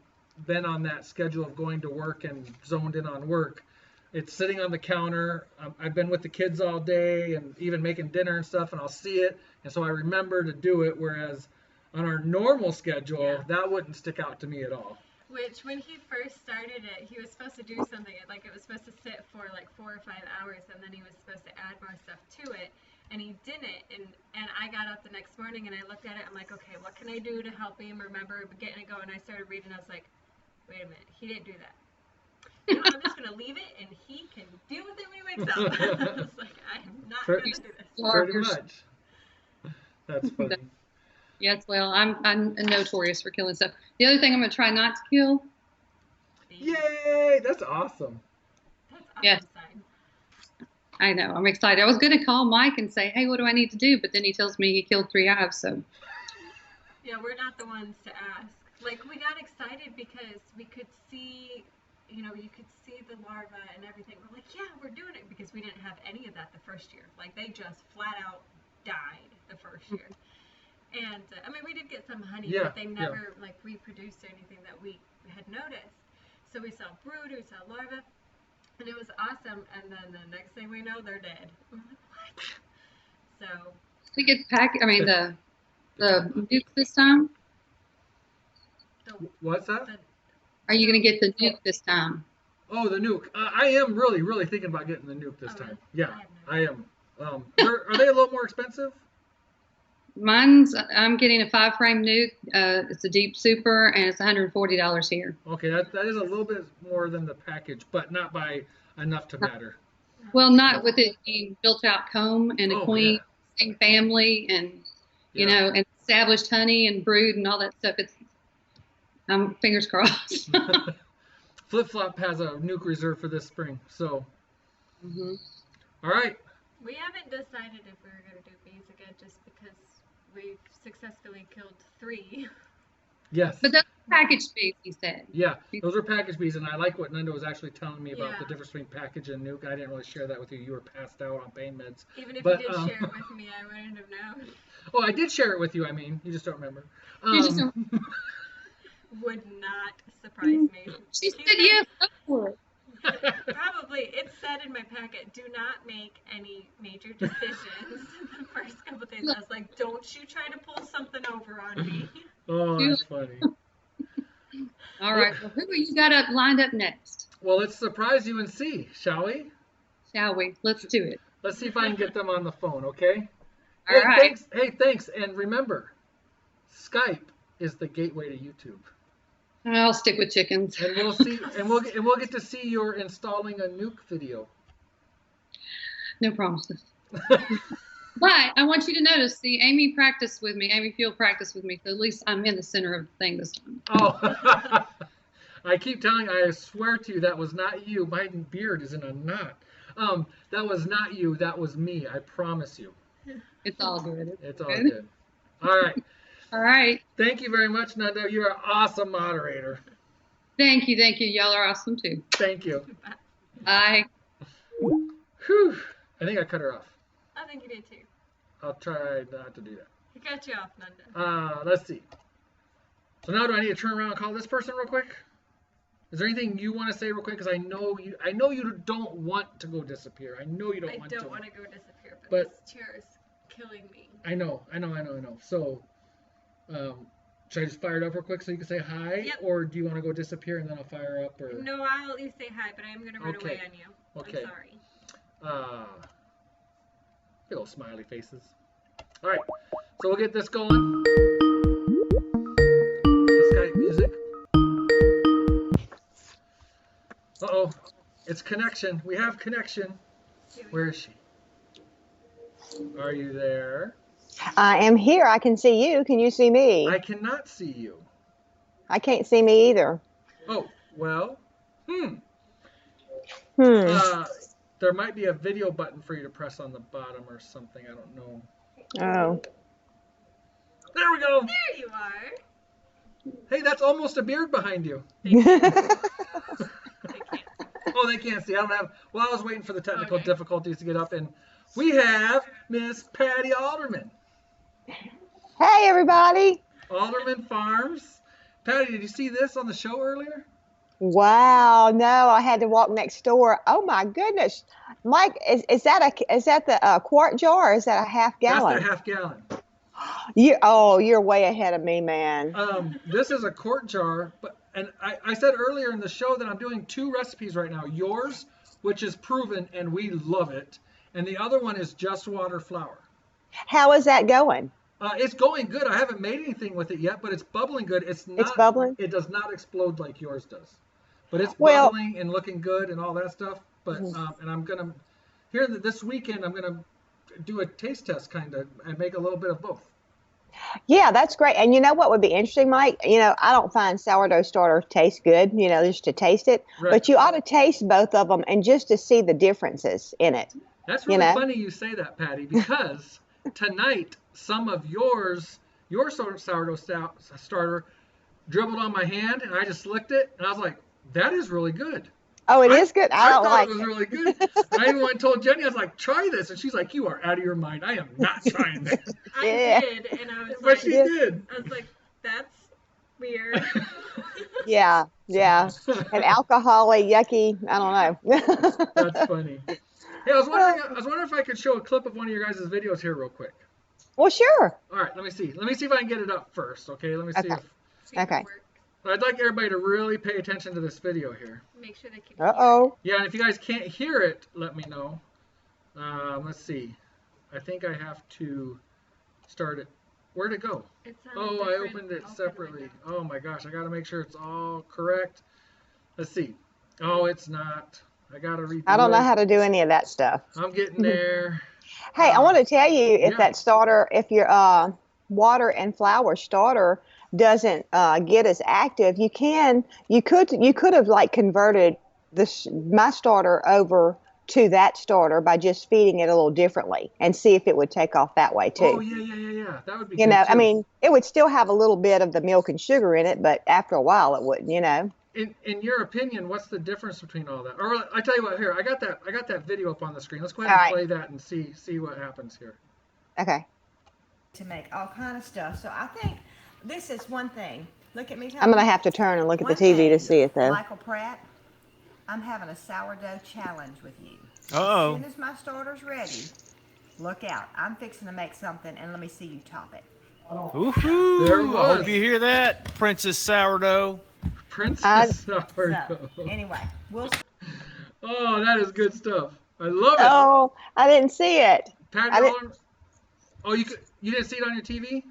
been on that schedule of going to work and zoned in on work. It's sitting on the counter. I've been with the kids all day and even making dinner and stuff, and I'll see it, and so I remember to do it. Whereas on our normal schedule, that wouldn't stick out to me at all. Which, when he first started it, he was supposed to do something, like it was supposed to sit for like 4 or 5 hours, and then he was supposed to add more stuff to it, and he didn't, and I got up the next morning, and I looked at it, I'm like, okay, what can I do to help him remember getting it going? I started reading, I was like, wait a minute, he didn't do that. You know, I'm just going to leave it, and he can deal with it when he wakes up. I was like, I am not going to do this. Pretty much. That's funny. Yes, well, I'm notorious for killing stuff. The other thing I'm going to try not to kill. Yay! That's awesome. That's awesome. Yes. Sign. I know. I'm excited. I was going to call Mike and say, hey, what do I need to do? But then he tells me he killed 3 hives, so. Yeah, we're not the ones to ask. Like, we got excited because we could see, you know, you could see the larva and everything. We're like, yeah, we're doing it, because we didn't have any of that the first year. Like, they just flat out died the first year. And, I mean, we did get some honey, but they never, like, reproduced or anything that we had noticed. So we saw brood, we saw larva, and it was awesome. And then the next thing we know, they're dead. We're like, what? So. We get the nuke this time? What's that? Are you going to get the nuke this time? Oh, the nuke. I am really, really thinking about getting the nuke this time. Yeah, I am. Are they a little more expensive? I'm getting a 5-frame nuke. It's a deep super, and it's $140 here. Okay, that is a little bit more than the package, but not by enough to matter. Well, not with it being built-out comb and a queen, same family, and you know, and established honey and brood and all that stuff. It's fingers crossed. Flip Flop has a nuke reserve for this spring, so. All right. We haven't decided if we were going to do bees again, just because we've successfully killed 3. Yes. But those are packaged bees, he said. Yeah, those are packaged bees, and I like what Nunda was actually telling me about the difference between package and nuke. I didn't really share that with you. You were passed out on pain meds. Even if you did share it with me, I wouldn't have known. Oh, I did share it with you, I mean. You just don't remember. You just don't. Would not surprise me. She said yes. Probably. It said in my packet, do not make any major decisions. The first couple of days, I was like, don't you try to pull something over on me. Oh, that's funny. All right. Well, who you got lined up next? Well, let's surprise you and see, shall we? Shall we? Let's do it. Let's see if I can get them on the phone, okay? All right. Thanks. And remember, Skype is the gateway to YouTube. I'll stick with chickens. And we'll see, and we'll get to see your installing a nuke video. No promises. But I want you to notice, see, Amy practiced with me. Amy Field practiced with me, so at least I'm in the center of the thing this time. Oh, I keep telling. I swear to you, that was not you. My beard is in a knot. That was not you. That was me. I promise you. It's all good. It's all good. All right. All right. Thank you very much, Nunda. You're an awesome moderator. Thank you. Y'all are awesome too. Thank you. Bye. Whew. I think I cut her off. I think you did too. I'll try not to do that. He cut you off, Nunda. Let's see. So now do I need to turn around and call this person real quick? Is there anything you want to say real quick? Because I know you don't want to go disappear. I know you don't want to. I don't want to go disappear, but this chair is killing me. I know. So, should I just fire it up real quick so you can say hi? Yep. Or do you want to go disappear and then I'll fire up? Or no, I'll at least say hi, but I am going to run away on you. Okay. I'm sorry. Little smiley faces. All right. So we'll get this going. The Skype music. Uh-oh. It's connection. We have connection. Where is she? Are you there? I am here. I can see you. Can you see me? I cannot see you. I can't see me either. Oh, well. There might be a video button for you to press on the bottom or something. I don't know. Oh. There we go. There you are. Hey, that's almost a beard behind you. Thank you. Oh, Oh, they can't see. I don't have. Well, I was waiting for the technical difficulties to get up, and we have Miss Patti Alderman. Hey, everybody. Alderman Farms. Patti, did you see this on the show earlier? Wow. No, I had to walk next door. Oh my goodness, Mike, is that the quart jar? Or is that a half gallon? That's the half gallon. You're way ahead of me, man. This is a quart jar, and I said earlier in the show that I'm doing 2 recipes right now. Yours, which is proven and we love it, and the other one is just water flour. How is that going? It's going good. I haven't made anything with it yet, but it's bubbling good. It's bubbling? It does not explode like yours does. But it's bubbling and looking good and all that stuff. But and I'm gonna this weekend I'm gonna do a taste test kind of and make a little bit of both. Yeah, that's great. And you know what would be interesting, Mike? I don't find sourdough starter taste good, just to taste it. Right. But you ought to taste both of them and just to see the differences in it. That's really funny you say that, Patti, because tonight some of your sourdough starter dribbled on my hand and I just licked it and I was like, that is really good. Oh, it is good? I thought it was really good. And I even went and told Jenny, I was like, try this. And she's like, you are out of your mind. I am not trying this. I did. And I was like, but she did. I was like, that's weird. Yeah. And alcohol-y, yucky, I don't know. That's funny. Yeah, I was wondering if I could show a clip of one of your guys' videos here real quick. Well, sure. All right, let me see. Let me see if I can get it up first, okay? Let me see if... Okay. I'd like everybody to really pay attention to this video here. Make sure they keep. Yeah, and if you guys can't hear it, let me know. Let's see. I think I have to start it. Where'd it go? I opened it separately. Oh my gosh, I gotta make sure it's all correct. Let's see. Oh, it's not. I gotta read. I don't know how to do any of that stuff. I'm getting there. Hey, I want to tell you, if your water and flour starter doesn't get as active, you could have like converted my starter over to that starter by just feeding it a little differently and see if it would take off that way too. Oh yeah. That would be good too. I mean, it would still have a little bit of the milk and sugar in it, but after a while it wouldn't, In your opinion, what's the difference between all that? Or I tell you what, here, I got that video up on the screen. Let's go ahead and play that and see what happens here. Okay. To make all kind of stuff. So I think this is one thing. Look at me. I'm going to have to turn and look at the TV to see it, though. Michael Pratt, I'm having a sourdough challenge with you. Uh-oh. As soon as my starter's ready, look out. I'm fixing to make something, and let me see you top it. Woohoo! I hope you hear that, Princess Sourdough. Princess Sourdough. So, anyway, Oh, that is good stuff. I love it. Oh, I didn't see it. Patti, oh, you didn't see it on your TV?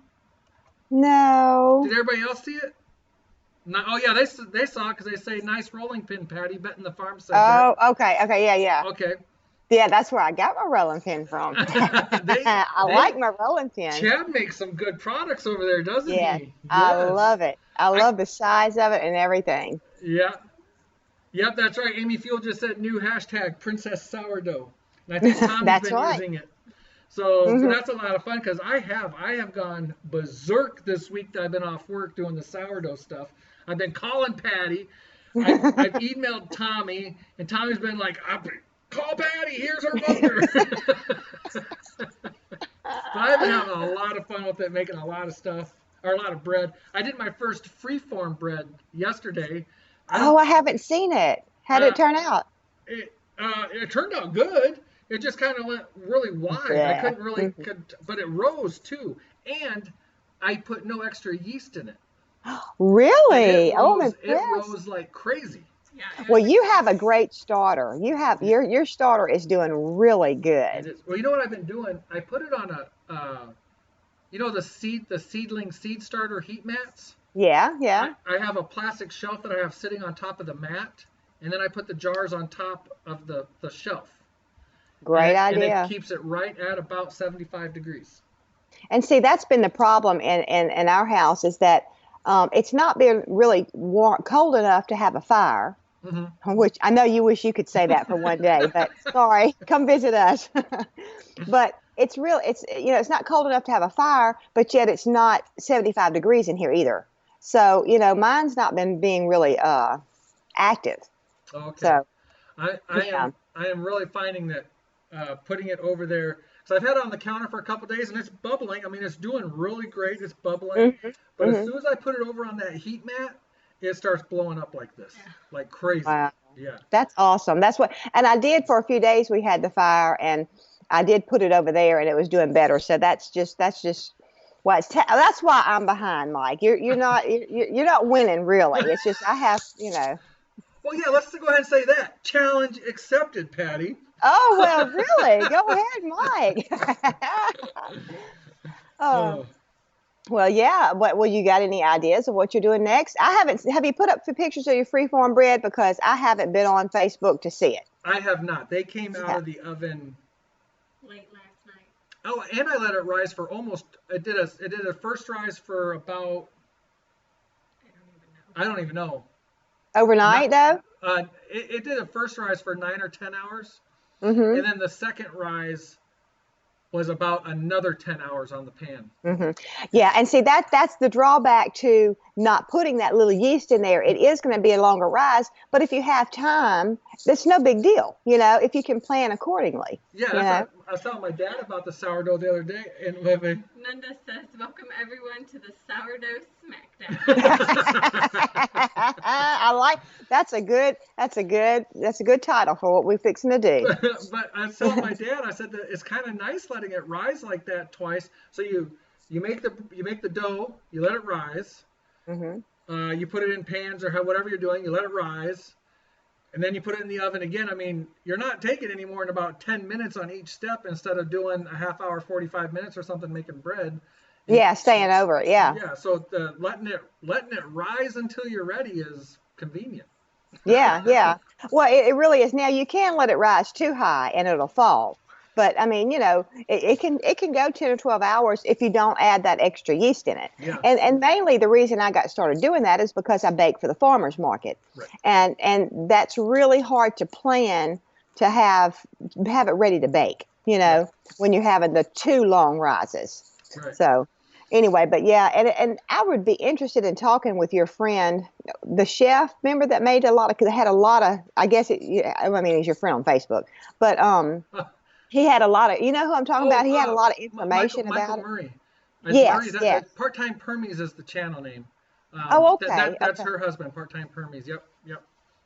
No. Did everybody else see it? No, oh yeah, they saw it because they say nice rolling pin, Patti. Bet in the farm center. Oh, okay, yeah. Okay. Yeah, that's where I got my rolling pin from. I like my rolling pin. Chad makes some good products over there, doesn't he? Yes. I love it. I love the size of it and everything. Yeah. Yep, that's right. Amy Field just said new hashtag Princess Sourdough. And I think Tommy's been using it. So that's a lot of fun because I have gone berserk this week that I've been off work doing the sourdough stuff. I've been calling Patti. I've emailed Tommy, and Tommy's been like, call Patti, here's her number. So I've been having a lot of fun with it, making a lot of stuff, or a lot of bread. I did my first freeform bread yesterday. I haven't seen it. How did it turn out? It turned out good. It just kind of went really wide. Yeah. I couldn't really, but it rose too. And I put no extra yeast in it. Really? It rose like crazy. Yeah. Well, you have a great starter. You have your starter is doing really good. Well, you know what I've been doing? I put it on the seedling seed starter heat mats. Yeah. I have a plastic shelf that I have sitting on top of the mat, and then I put the jars on top of the shelf. Great idea. And it keeps it right at about 75 degrees. And see, that's been the problem in our house is that it's not been really cold enough to have a fire, which I know you wish you could say that for one day, but sorry, come visit us. But it's not cold enough to have a fire, but yet it's not 75 degrees in here either. So, mine's not been being really active. Okay. So, I am really finding that putting it over there. So I've had it on the counter for a couple days, and it's bubbling. I mean, it's doing really great. It's bubbling. Mm-hmm. But as soon as I put it over on that heat mat, it starts blowing up like this, like crazy. Wow. Yeah. That's awesome. That's what, and I did for a few days. We had the fire, and I did put it over there, and it was doing better. So that's just well, that's why I'm behind, Mike. You're not winning really. It's just I have, Well, yeah. Let's go ahead and say that challenge accepted, Patti. Oh, well, really? Go ahead, Mike. Oh. Well, yeah. Well, you got any ideas of what you're doing next? Have you put up the pictures of your freeform bread? Because I haven't been on Facebook to see it. I have not. They came out of the oven late last night. Oh, and I let it rise for almost, it did a first rise for about, I don't even know. Overnight, though? It did a first rise for 9 or 10 hours. Mm-hmm. And then the second rise was about another 10 hours on the pan. Mm-hmm. Yeah, and see, that's the drawback to not putting that little yeast in there. It is going to be a longer rise, but if you have time, it's no big deal, if you can plan accordingly. Yeah, I was telling my dad about the sourdough the other day. And Nunda says, welcome everyone to the sourdough smackdown. I like, that's a good title for what we're fixing to do. But I was telling my dad, I said that it's kind of nice letting it rise like that twice. So you make the dough, you let it rise. Mm-hmm. You put it in pans or whatever you're doing, you let it rise. And then you put it in the oven again. I mean, you're not taking any more than about 10 minutes on each step instead of doing a half hour, 45 minutes or something making bread. Yeah, staying over it. Yeah. Yeah. So letting it rise until you're ready is convenient. Yeah, yeah. Well, it really is. Now you can let it rise too high and it'll fall. But I mean, it can go 10 or 12 hours if you don't add that extra yeast in it. Yeah. And mainly the reason I got started doing that is because I bake for the farmers market. Right. And that's really hard to plan to have it ready to bake, when you're having the too long rises. Right. So anyway, but yeah, and I would be interested in talking with your friend, the chef, remember that made had a lot of, I guess he's your friend on Facebook, but he had a lot of, who I'm talking about? He had a lot of information about it. Murray. Yes. Part-Time Permies is the channel name. Okay. That's her husband, Part-Time Permies. Yep.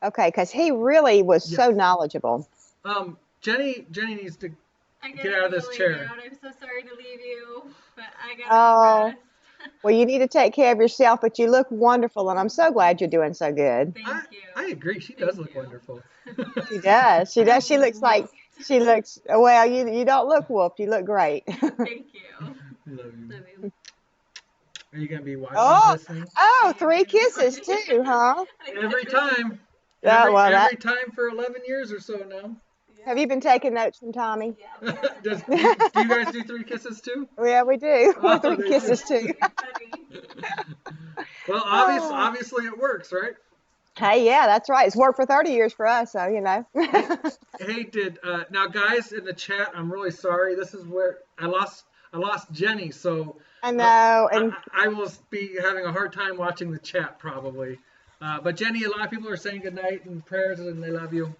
Okay, because he really was so knowledgeable. Jenny needs to get out of this chair. I'm so sorry to leave you, but I got rest. Well, you need to take care of yourself, but you look wonderful, and I'm so glad you're doing so good. Thank you. I agree. She does look wonderful. She does. She looks, well, you don't look whooped. You look great. Thank you. Love you. Are you going to be watching this thing? Oh, 3 kisses too, huh? Every time. Every time for 11 years or so now. Have you been taking notes from Tommy? Yeah. Do you guys do 3 kisses too? Yeah, we do. 3 kisses too. Well, obviously it works, right? Hey, yeah, that's right. It's worked for 30 years for us, so Hey, now guys in the chat, I'm really sorry. This is where I lost Jenny, so I know, and I will be having a hard time watching the chat probably. But Jenny, a lot of people are saying goodnight and prayers and they love you.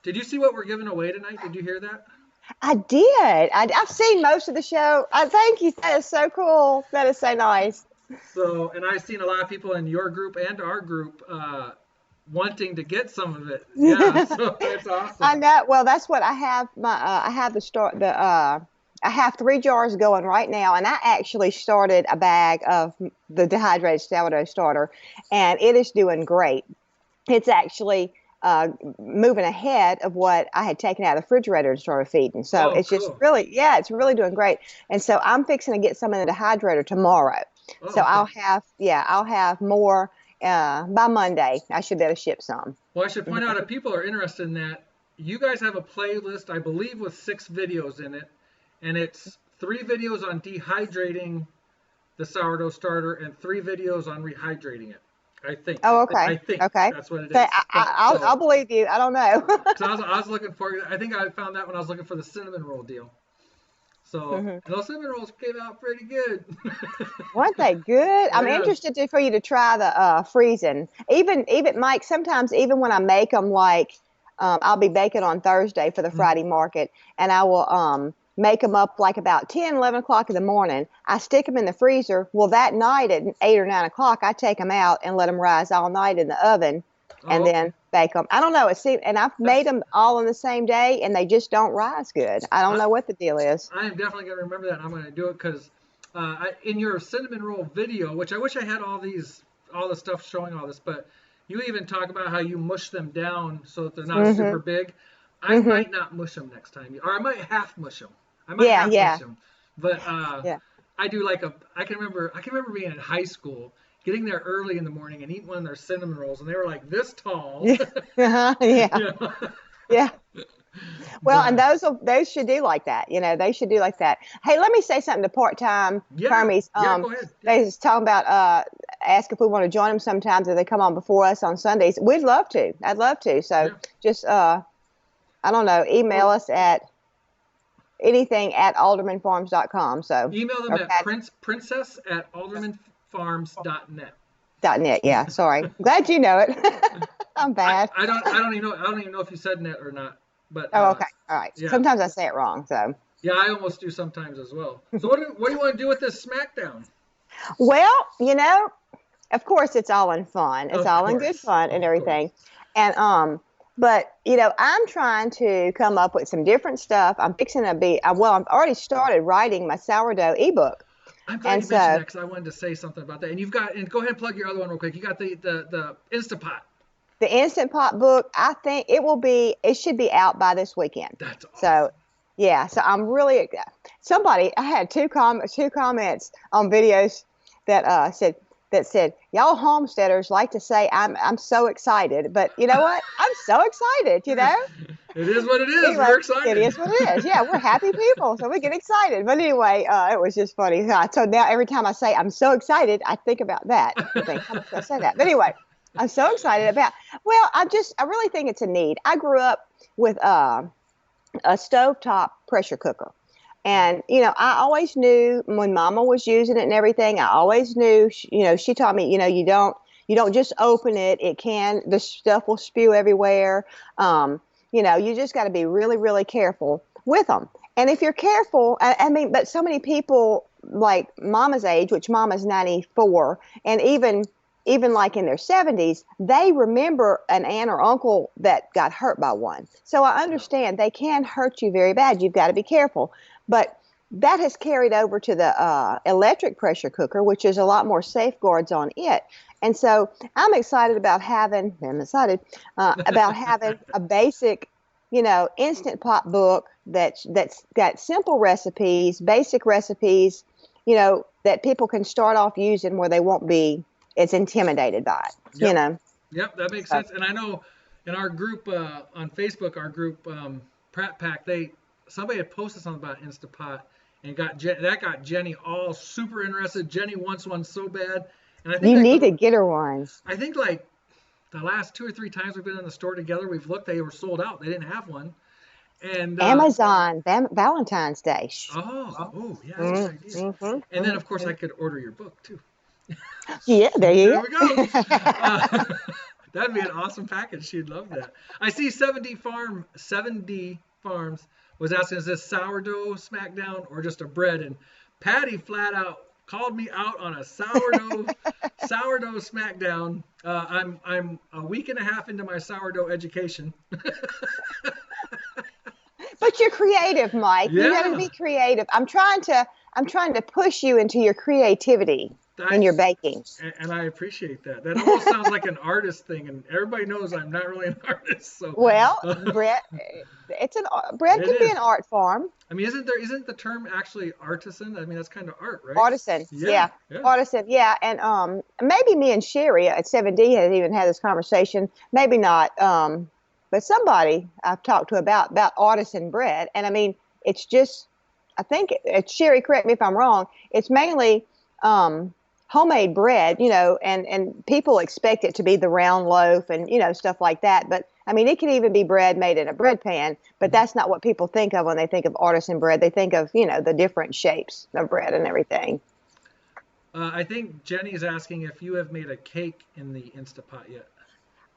Did you see what we're giving away tonight? Did you hear that? I did. I've seen most of the show. Thank you. That is so cool. That is so nice. So, and I've seen a lot of people in your group and our group wanting to get some of it. Yeah, so it's awesome. I know. Well, that's what I have. I have 3 jars going right now, and I actually started a bag of the dehydrated sourdough starter, and it is doing great. It's actually moving ahead of what I had taken out of the refrigerator and started feeding. So it's just really, it's really doing great. And so I'm fixing to get some in the dehydrator tomorrow. So I'll have more by Monday. I should be able to ship some. Well, I should point out if people are interested in that, you guys have a playlist, I believe, with 6 videos in it, and it's 3 videos on dehydrating the sourdough starter and 3 videos on rehydrating it. I think. Oh, okay. I think okay. That's what it is. So I'll believe you. I don't know. So I was looking for. I think I found that when I was looking for the cinnamon roll deal. So and those cinnamon rolls came out pretty good. Weren't they good? I'm Yeah. interested for you to try the freezing. Even Mike, sometimes even when I make them, like I'll be baking on Thursday for the Friday market, and I will make them up like about 10, 11 o'clock in the morning. I stick them in the freezer. Well, that night at 8 or 9 o'clock, I take them out and let them rise all night in the oven, and then bake them. I don't know. And I've made them all on the same day, and they just don't rise good. I don't know what the deal is. I am definitely going to remember that. And I'm going to do it because in your cinnamon roll video, which I wish I had all the stuff showing all this, but you even talk about how you mush them down so that they're not super big. I might not mush them next time, or I might half mush them. I might half mush them. But I do I can remember being in high school, getting there early in the morning and eating one of their cinnamon rolls, and they were like this tall. Yeah. Well, and those should do like that. They should do like that. Hey, let me say something to part-time Hermes. Go ahead. They was talking about ask if we want to join them sometimes if they come on before us on Sundays. We'd love to. I'd love to. So just I don't know, email us at anything@aldermanfarms.com. So email them at princess@aldermanfarms.net. .net. Yeah. Sorry. Glad you know it. I'm bad. I don't even know if you said net or not. But okay. All right. Yeah. Sometimes I say it wrong. So. Yeah, I almost do sometimes as well. So what do you want to do with this SmackDown? Well, of course it's all in fun. It's all in good fun and everything. And but I'm trying to come up with some different stuff. I'm fixing to I've already started writing my sourdough ebook. I'm glad you mentioned that because I wanted to say something about that. And go ahead and plug your other one real quick. You got the Instapot. The Instant Pot book, I think it should be out by this weekend. That's awesome. So, yeah. So I'm really, I had two comments on videos that said, y'all homesteaders like to say I'm so excited, but you know what? I'm so excited, It is what it is. Anyway, we're excited. It is what it is. Yeah, we're happy people, so we get excited. But anyway, it was just funny. So now every time I say I'm so excited, I think about that. I think, how much I say that? But anyway, I'm so excited about. Well, I really think it's a need. I grew up with a stovetop pressure cooker. And, I always knew when Mama was using it and everything, I always knew, she taught me, you don't just open it. The stuff will spew everywhere. You just got to be really, really careful with them. And if you're careful, but so many people like Mama's age, which Mama's 94, and even like in their 70s, they remember an aunt or uncle that got hurt by one. So I understand they can hurt you very bad. You've got to be careful. But that has carried over to the electric pressure cooker, which is a lot more safeguards on it. And so I'm excited about having a basic, Instant Pot book that's got simple recipes, basic recipes, that people can start off using where they won't be as intimidated by it, Yep, that makes sense. And I know in our group on Facebook, Pratt Pack, somebody had posted something about Instapot and got Jenny all super interested. Jenny wants one so bad, and I think you need to get her one. I think like the last 2 or 3 times we've been in the store together, we've looked, they were sold out. They didn't have one. And Amazon Valentine's Day. Oh, yeah, that's a good idea. Mm-hmm. And then of course I could order your book too. Yeah, there we go. That'd be an awesome package. She'd love that. I see 7D Farms was asking, is this sourdough SmackDown or just a bread? And Patti flat out called me out on a sourdough SmackDown. I'm a week and a half into my sourdough education. But you're creative, Mike. Yeah. You got to be creative. I'm trying to push you into your creativity in your baking. And I appreciate that. That almost sounds like an artist thing, and everybody knows I'm not really an artist. So well, bread can be an art form. I mean, isn't the term actually artisan? I mean, that's kind of art, right? Artisan, yeah. Artisan, yeah. And maybe me and Sherry at 7D had even had this conversation. Maybe not, but somebody I've talked to about artisan bread. And I mean, it's just, I think, Sherry, correct me if I'm wrong, it's mainly homemade bread, and people expect it to be the round loaf and, stuff like that. But I mean, it can even be bread made in a bread pan, but that's not what people think of when they think of artisan bread. They think of, the different shapes of bread and everything. I think Jenny's asking if you have made a cake in the Instapot yet.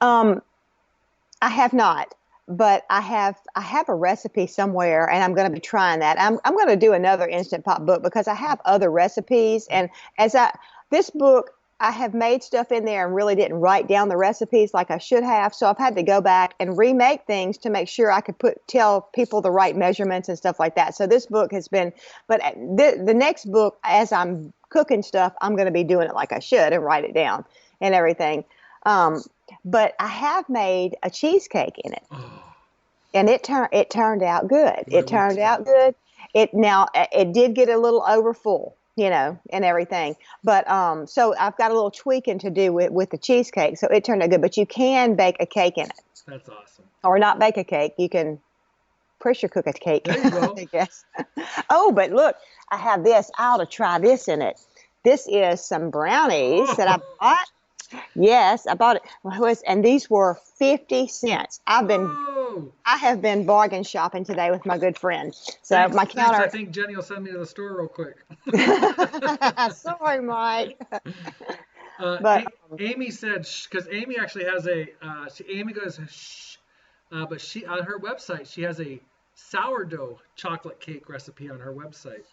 I have not, but I have a recipe somewhere, and I'm going to be trying that. I'm going to do another Instant Pot book because I have other recipes, and this book, I have made stuff in there and really didn't write down the recipes like I should have. So I've had to go back and remake things to make sure I could tell people the right measurements and stuff like that. So this book has been, but the next book, as I'm cooking stuff, I'm going to be doing it like I should and write it down and everything. But I have made a cheesecake in it, and it turned out good. It turned out good. It did get a little over full, and everything. But so I've got a little tweaking to do with the cheesecake. So it turned out good. But you can bake a cake in it. That's awesome. Or not bake a cake. You can pressure cook a cake. There you go. I guess. Oh, but look, I have this. I ought to try this in it. This is some brownies that I bought. Yes, I bought it. And these were 50 cents. I have been bargain shopping today with my good friend. So my counter. I think Jenny will send me to the store real quick. Sorry, Mike. But Amy said, because Amy actually has Amy goes, but she on her website she has a sourdough chocolate cake recipe on her website.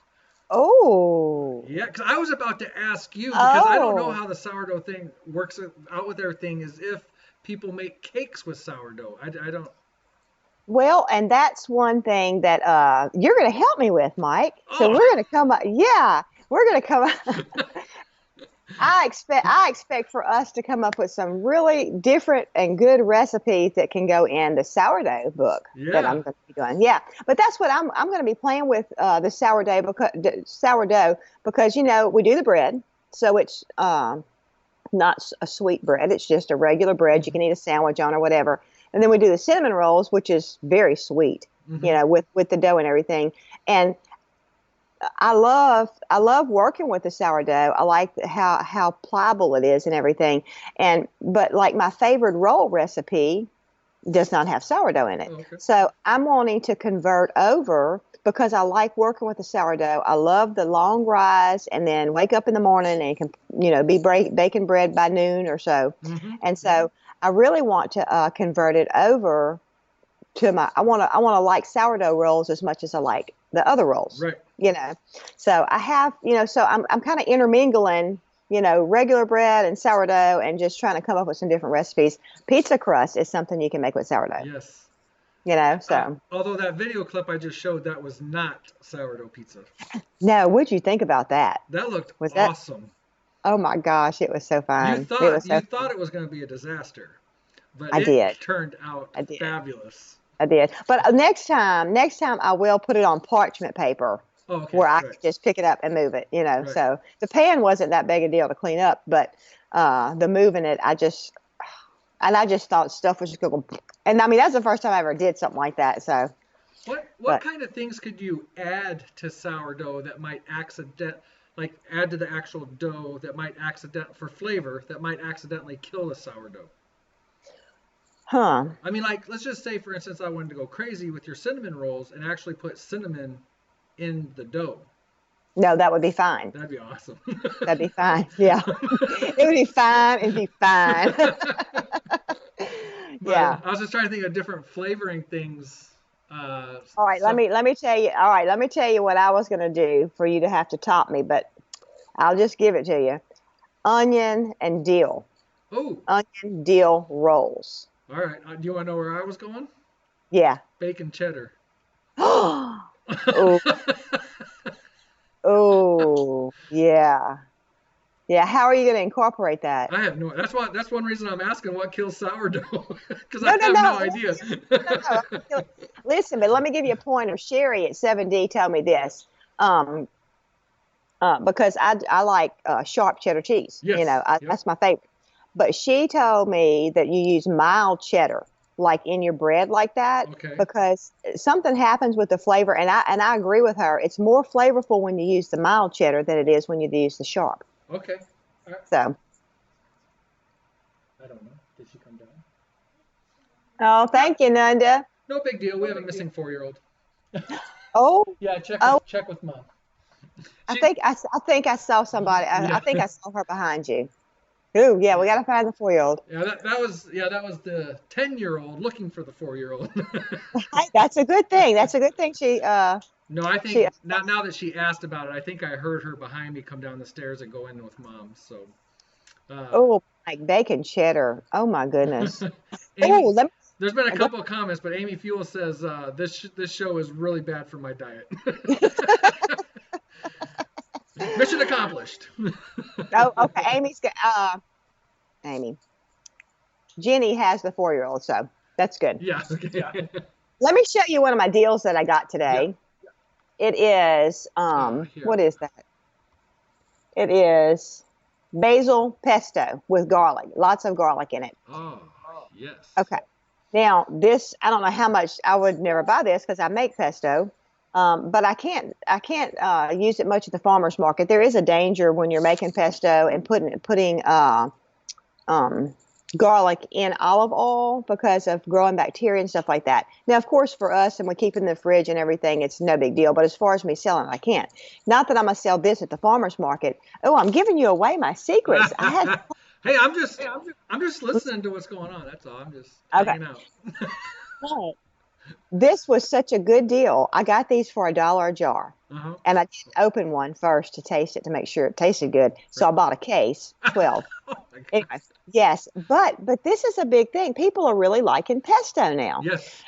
Oh. Yeah, because I was about to ask you, because I don't know how the sourdough thing works out with everything, is if people make cakes with sourdough. I don't. Well, and that's one thing that you're going to help me with, Mike. So we're going to come up. Yeah, we're going to come up. I expect for us to come up with some really different and good recipes that can go in the sourdough book that I'm going to be doing. Yeah, but that's what I'm going to be playing with the sourdough because we do the bread, so it's not a sweet bread. It's just a regular bread you can eat a sandwich on or whatever. And then we do the cinnamon rolls, which is very sweet, with the dough and everything. And I love working with the sourdough. I like how pliable it is and everything. But like my favorite roll recipe does not have sourdough in it. Okay. So I'm wanting to convert over because I like working with the sourdough. I love the long rise and then wake up in the morning and can, be baking bread by noon or so. Mm-hmm. And so I really want to convert it over to I want to like sourdough rolls as much as I like the other rolls. Right. So I have, so I'm kind of intermingling, regular bread and sourdough and just trying to come up with some different recipes. Pizza crust is something you can make with sourdough. Yes. So. Although that video clip I just showed, that was not sourdough pizza. No, what'd you think about that? That looked awesome. Oh my gosh, it was so fun. You thought it was going to be a disaster, but it turned out fabulous. I did. But next time I will put it on parchment paper where I can just pick it up and move it, Right. So the pan wasn't that big a deal to clean up, but the moving it, I just thought stuff was just going to, and I mean, that's the first time I ever did something like that. So what kind of things could you add to sourdough that might add to the actual dough that might for flavor that might accidentally kill the sourdough? Huh. I mean, let's just say, for instance, I wanted to go crazy with your cinnamon rolls and actually put cinnamon in the dough. No, that would be fine. That'd be awesome. That'd be fine. Yeah. It would be fine. It'd be fine. Yeah. I was just trying to think of different flavoring things. All right. Let me tell you. All right. Let me tell you what I was going to do for you to have to top me, but I'll just give it to you. Onion and dill. Oh. Onion dill rolls. All right. Do you want to know where I was going? Yeah. Bacon cheddar. Oh. Oh, yeah. Yeah. How are you going to incorporate that? I have no. That's one reason I'm asking what kills sourdough, because I have no idea. No. Listen, but let me give you a pointer. Sherry at 7D told me this. Because I like sharp cheddar cheese. Yes. That's my favorite. But she told me that you use mild cheddar, like in your bread like that, because something happens with the flavor. And I agree with her. It's more flavorful when you use the mild cheddar than it is when you use the sharp. Okay. All right. So. I don't know. Did she come down? Oh, thank you, Nunda. No big deal. We have a missing 4-year-old. Oh. Yeah, check with mom. I think I saw somebody. I think I saw her behind you. Ooh, yeah, we gotta find the 4-year-old. Yeah, that was the 10-year-old looking for the 4-year-old. Hey, that's a good thing. That's a good thing. No, I think now that she asked about it, I think I heard her behind me come down the stairs and go in with mom. So. Oh, like bacon cheddar. Oh my goodness. Amy, there's been a couple of comments, but Amy Fuel says this show is really bad for my diet. Mission accomplished. Oh, okay. Amy's got Amy. Jenny has the 4-year-old, so that's good. Yeah. Okay. Yeah. Let me show you one of my deals that I got today. Yeah. It is what is that? It is basil pesto with garlic. Lots of garlic in it. Oh, yes. Okay. Now this, I don't know how much. I would never buy this because I make pesto. But I can't use it much at the farmer's market. There is a danger when you're making pesto and putting garlic in olive oil because of growing bacteria and stuff like that. Now, of course, for us, and we keep it in the fridge and everything, it's no big deal. But as far as me selling it, I can't. Not that I'm going to sell this at the farmer's market. Oh, I'm giving you away my secrets. Hey, I'm just listening to what's going on. That's all. I'm just hanging out. Right. This was such a good deal. I got these for $1 a jar. And I didn't open one first to taste it to make sure it tasted good. So I bought a case, 12. Anyway, yes, but this is a big thing. People are really liking pesto now. Yes.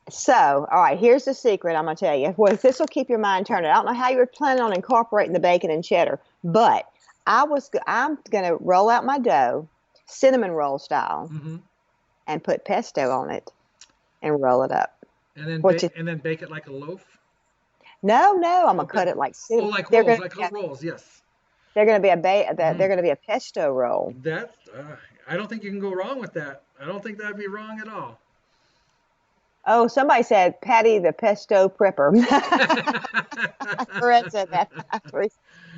So, all right, here's the secret I'm going to tell you. Well, this will keep your mind turning. I don't know how you were planning on incorporating the bacon and cheddar, but I'm going to roll out my dough, cinnamon roll style, and put pesto on it. And roll it up. And then bake it like a loaf? No, I'm gonna cut it like cinnamon. Oh, like rolls, rolls, yes. They're gonna be they're gonna be a pesto roll. That I don't think you can go wrong with that. I don't think that'd be wrong at all. Oh, somebody said Patti the pesto prepper. Therese said that.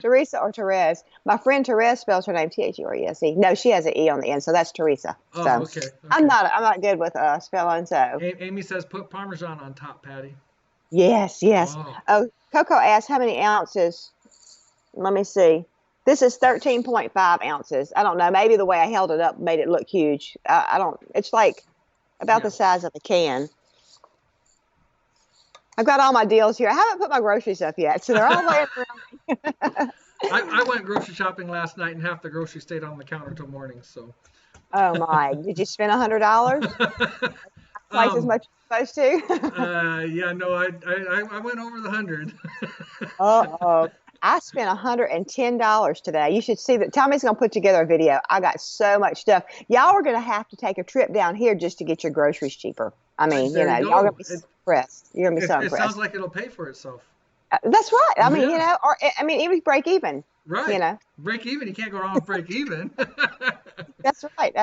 Teresa or Therese. My friend Therese spells her name T-H-E-R-E-S-E. No, she has an E on the end, so that's Teresa. Oh, so okay. I'm not good with spelling. So Amy says put Parmesan on top, Patti. Yes. Oh, Coco asked how many ounces. Let me see. This is 13.5 ounces. I don't know. Maybe the way I held it up made it look huge. I don't. It's like about the size of a can. I've got all my deals here. I haven't put my groceries up yet, so they're all laying around. I went grocery shopping last night, and half the groceries stayed on the counter till morning. So. Oh my! Did you spend $100? Twice as much as you're supposed to. Yeah, no, I went over the 100. Uh-oh. I spent $110 today. You should see that. Tommy's going to put together a video. I got so much stuff. Y'all are going to have to take a trip down here just to get your groceries cheaper. I mean, y'all are going to be impressed. You're going to be so impressed. It sounds like it'll pay for itself. That's right. I mean, even break even. Right. Break even. You can't go wrong with break even. That's right.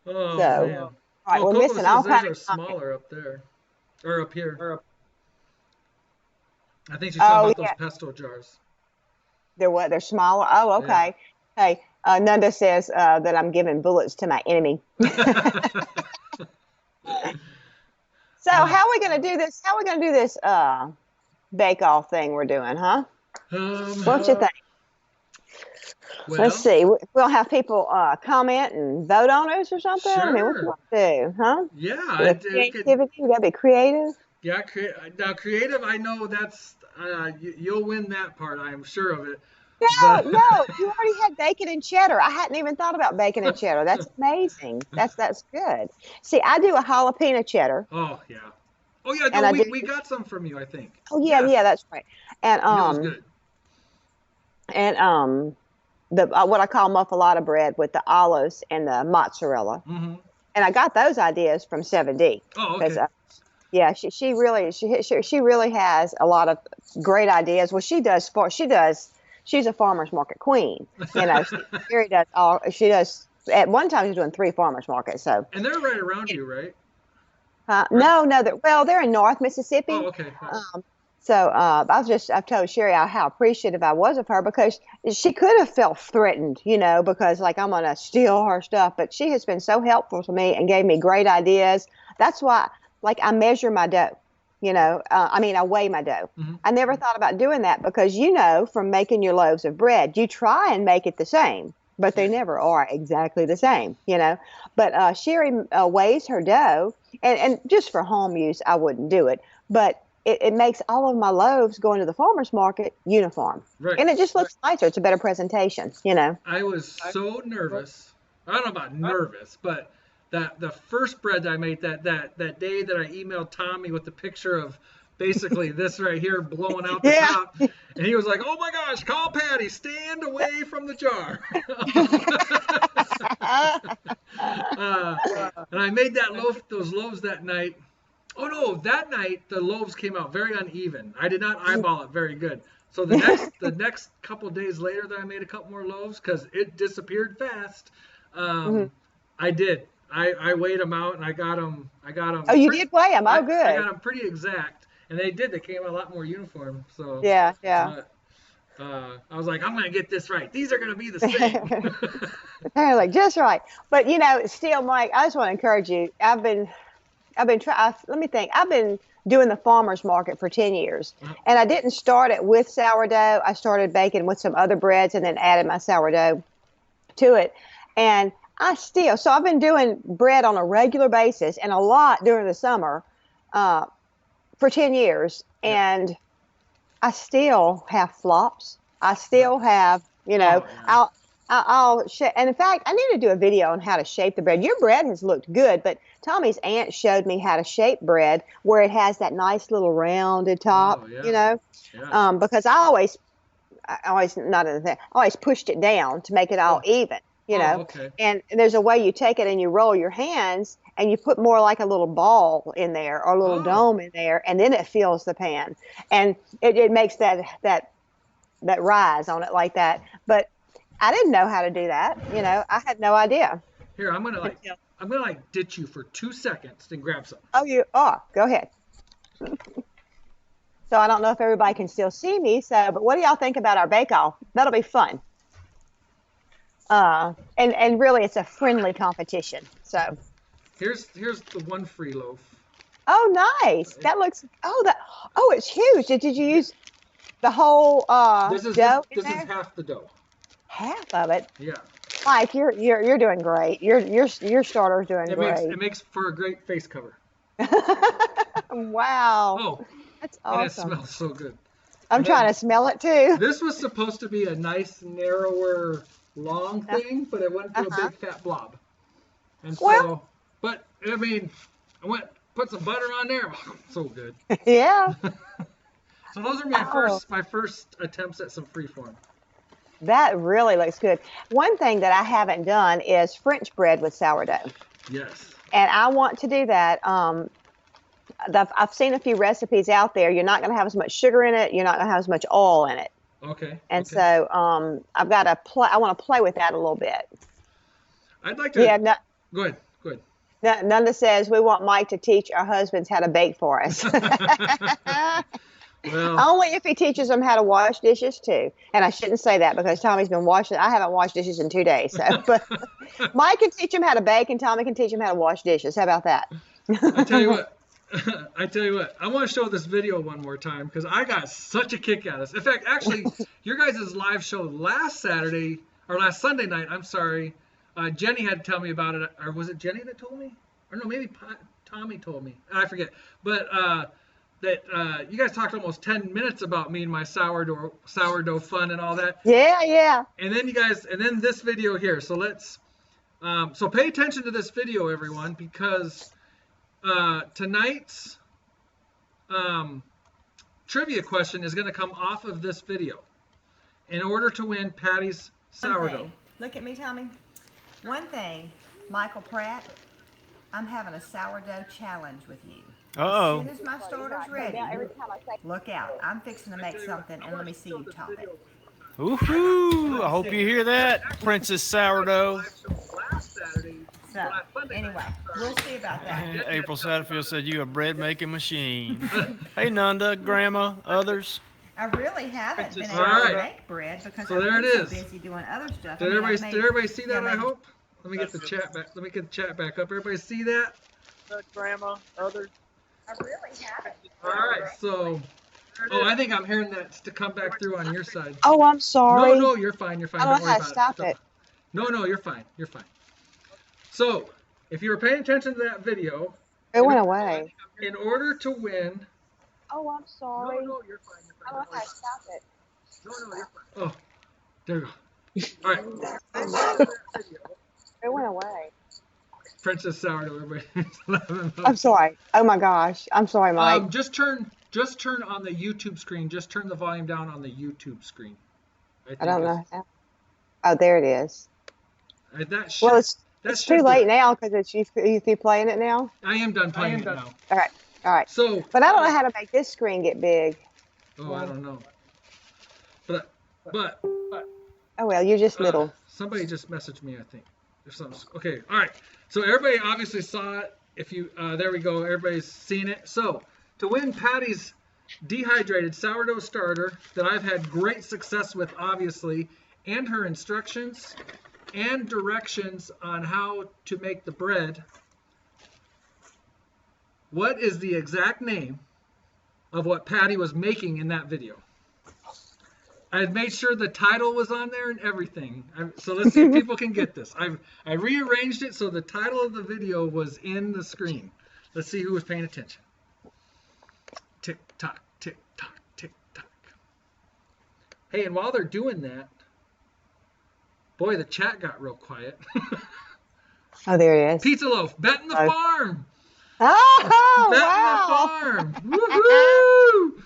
Oh, so, man. All right, we're missing all kinds of smaller up there. Or up here. I think she's talking about those pesto jars. They're what? They're smaller? Oh, okay. Yeah. Hey, Nunda says that I'm giving bullets to my enemy. So how are we going to do this? How are we going to do this bake-off thing we're doing, huh? What you think? Well, let's see. We'll have people comment and vote on us or something. Sure. I mean, what do you want to do, huh? Yeah. Creativity. We got to be creative. Yeah, now creative. I know that's you'll win that part. I am sure of it. No, you already had bacon and cheddar. I hadn't even thought about bacon and cheddar. That's amazing. That's good. See, I do a jalapeno cheddar. Oh yeah. Oh yeah. No, we got some from you, I think. Oh yeah, that's right. And it was good. And the what I call muffalata bread with the olives and the mozzarella. Mm-hmm. And I got those ideas from 7D. Oh, okay. Yeah, she really has a lot of great ideas. Well, she's a farmer's market queen. You know, she does at one time she was doing 3 farmer's markets. So. And they're right around you, right? No, they're in North Mississippi. Oh, okay. So I've told Sherry how appreciative I was of her, because she could have felt threatened, because like I'm going to steal her stuff. But she has been so helpful to me and gave me great ideas. That's why, like, I measure my dough, I weigh my dough. Mm-hmm. I never thought about doing that because, from making your loaves of bread, you try and make it the same, but they never are exactly the same, But Sherry weighs her dough, and just for home use, I wouldn't do it. But it makes all of my loaves going to the farmer's market uniform. Right. And it just looks nicer. It's a better presentation, I was so nervous. I don't know about nervous, but the first bread that I made that day that I emailed Tommy with the picture of basically this right here blowing out the top. And he was like, "Oh my gosh, call Patti, stand away from the jar." And I made those loaves that night. Oh no, that night the loaves came out very uneven. I did not eyeball it very good. So the next couple days later that I made a couple more loaves, because it disappeared fast, I did. I weighed them out and I got them. Oh, you did weigh them? Oh, good. I got them pretty exact, and they did. They came out a lot more uniform. So yeah. I was like, I'm gonna get this right. These are gonna be the same. They're like just right. But still, Mike, I just want to encourage you. I've been doing the farmer's market for 10 years. And I didn't start it with sourdough. I started baking with some other breads and then added my sourdough to it. And so I've been doing bread on a regular basis and a lot during the summer for 10 years. And I still have flops. I still have, I'll shape, and in fact, I need to do a video on how to shape the bread. Your bread has looked good, but Tommy's aunt showed me how to shape bread where it has that nice little rounded top, because I always pushed it down to make it all even, okay. And there's a way you take it and you roll your hands and you put more like a little ball in there or a little dome in there, and then it fills the pan, and it makes that rise on it like that. But I didn't know how to do that. I had no idea. Here, I'm gonna ditch you for 2 seconds and grab something. Oh, you are. Go ahead. So I don't know if everybody can still see me. But what do y'all think about our bake-off? That'll be fun. And really, it's a friendly competition. So here's the one free loaf. Oh, nice. That looks. It's huge. Did you use the whole dough? This is half the dough. Half of it. Yeah. Mike, you're doing great. Your starter's doing great. It makes for a great face cover. Wow. Oh, that's awesome. And it smells so good. I'm trying to smell it too. This was supposed to be a nice, narrower, long thing, but it went to a big fat blob. And so, but I put some butter on there. So good. Yeah. So those are my first attempts at some freeform. That really looks good. One thing that I haven't done is French bread with sourdough. Yes. And I want to do that. I've seen a few recipes out there. You're not going to have as much sugar in it. You're not going to have as much oil in it. Okay. And so I've got to play. I want to play with that a little bit. I'd like to. Yeah. Go ahead. Nunda says we want Mike to teach our husbands how to bake for us. Well, only if he teaches them how to wash dishes too. And I shouldn't say that because Tommy's been washing. I haven't washed dishes in 2 days. So, but Mike can teach him how to bake, and Tommy can teach him how to wash dishes. How about that? I tell you what. I want to show this video one more time because I got such a kick out of this. In fact, actually, your guys' live show last Sunday night. I'm sorry. Jenny had to tell me about it, or was it Jenny that told me? Or no, maybe Tommy told me. I forget. But that you guys talked almost 10 minutes about me and my sourdough fun and all that. Yeah. And then this video here. So let's so pay attention to this video, everyone, because tonight's trivia question is going to come off of this video in order to win Patti's sourdough. Look at me, Tommy. One thing, Michael Pratt, I'm having a sourdough challenge with you. Uh-oh. As soon as my starter's ready, look out. I'm fixing to make something, and let me see you top it. Woohoo! I hope you hear that, Princess Sourdough. So So anyway, we'll see about that. April Satterfield said you a bread making machine. Hey, Nunda, Grandma, others. I really haven't been able All to right. make bread because So I've there been it so is. busy doing other stuff. Did everybody see that? I hope. Let me get the That's chat back. Let me get the chat back up. Everybody see that? Grandma, others. I really haven't. All right. So, I think I'm hearing that to come back through on your side. Oh, I'm sorry. No, you're fine. You're fine. I Don't don't know worry how to about stop it. No, you're fine. You're fine. So, if you were paying attention to that video, It went away. in order to win. Oh, I'm sorry. No, you're fine. You're fine. I don't know how to stop it. No, you're fine. Oh, there you go. All right. It went away. Princess Sourdough, everybody. Laughing. I'm sorry. Oh my gosh. I'm sorry, Mike. Just turn on the YouTube screen. Just turn the volume down on the YouTube screen. I don't know. Oh, there it is. That should, Well, it's too late now because it's you playing it now. I am done playing it now. All right. So, but I don't know how to make this screen get big. Oh, I don't know. But oh well, you just middle. Somebody just messaged me, I think. There's something. Okay, all right. So everybody obviously saw it. If you, there we go. Everybody's seen it. So to win Patti's dehydrated sourdough starter that I've had great success with, obviously, and her instructions and directions on how to make the bread. What is the exact name of what Patti was making in that video? I made sure the title was on there and everything. So let's see if people can get this. I rearranged it so the title of the video was in the screen. Let's see who was paying attention. Tick tock, tick tock, tick tock. Hey, and while they're doing that, boy, the chat got real quiet. Oh, there it is. Pizza loaf, betting the farm. Oh, betting the farm. Woohoo!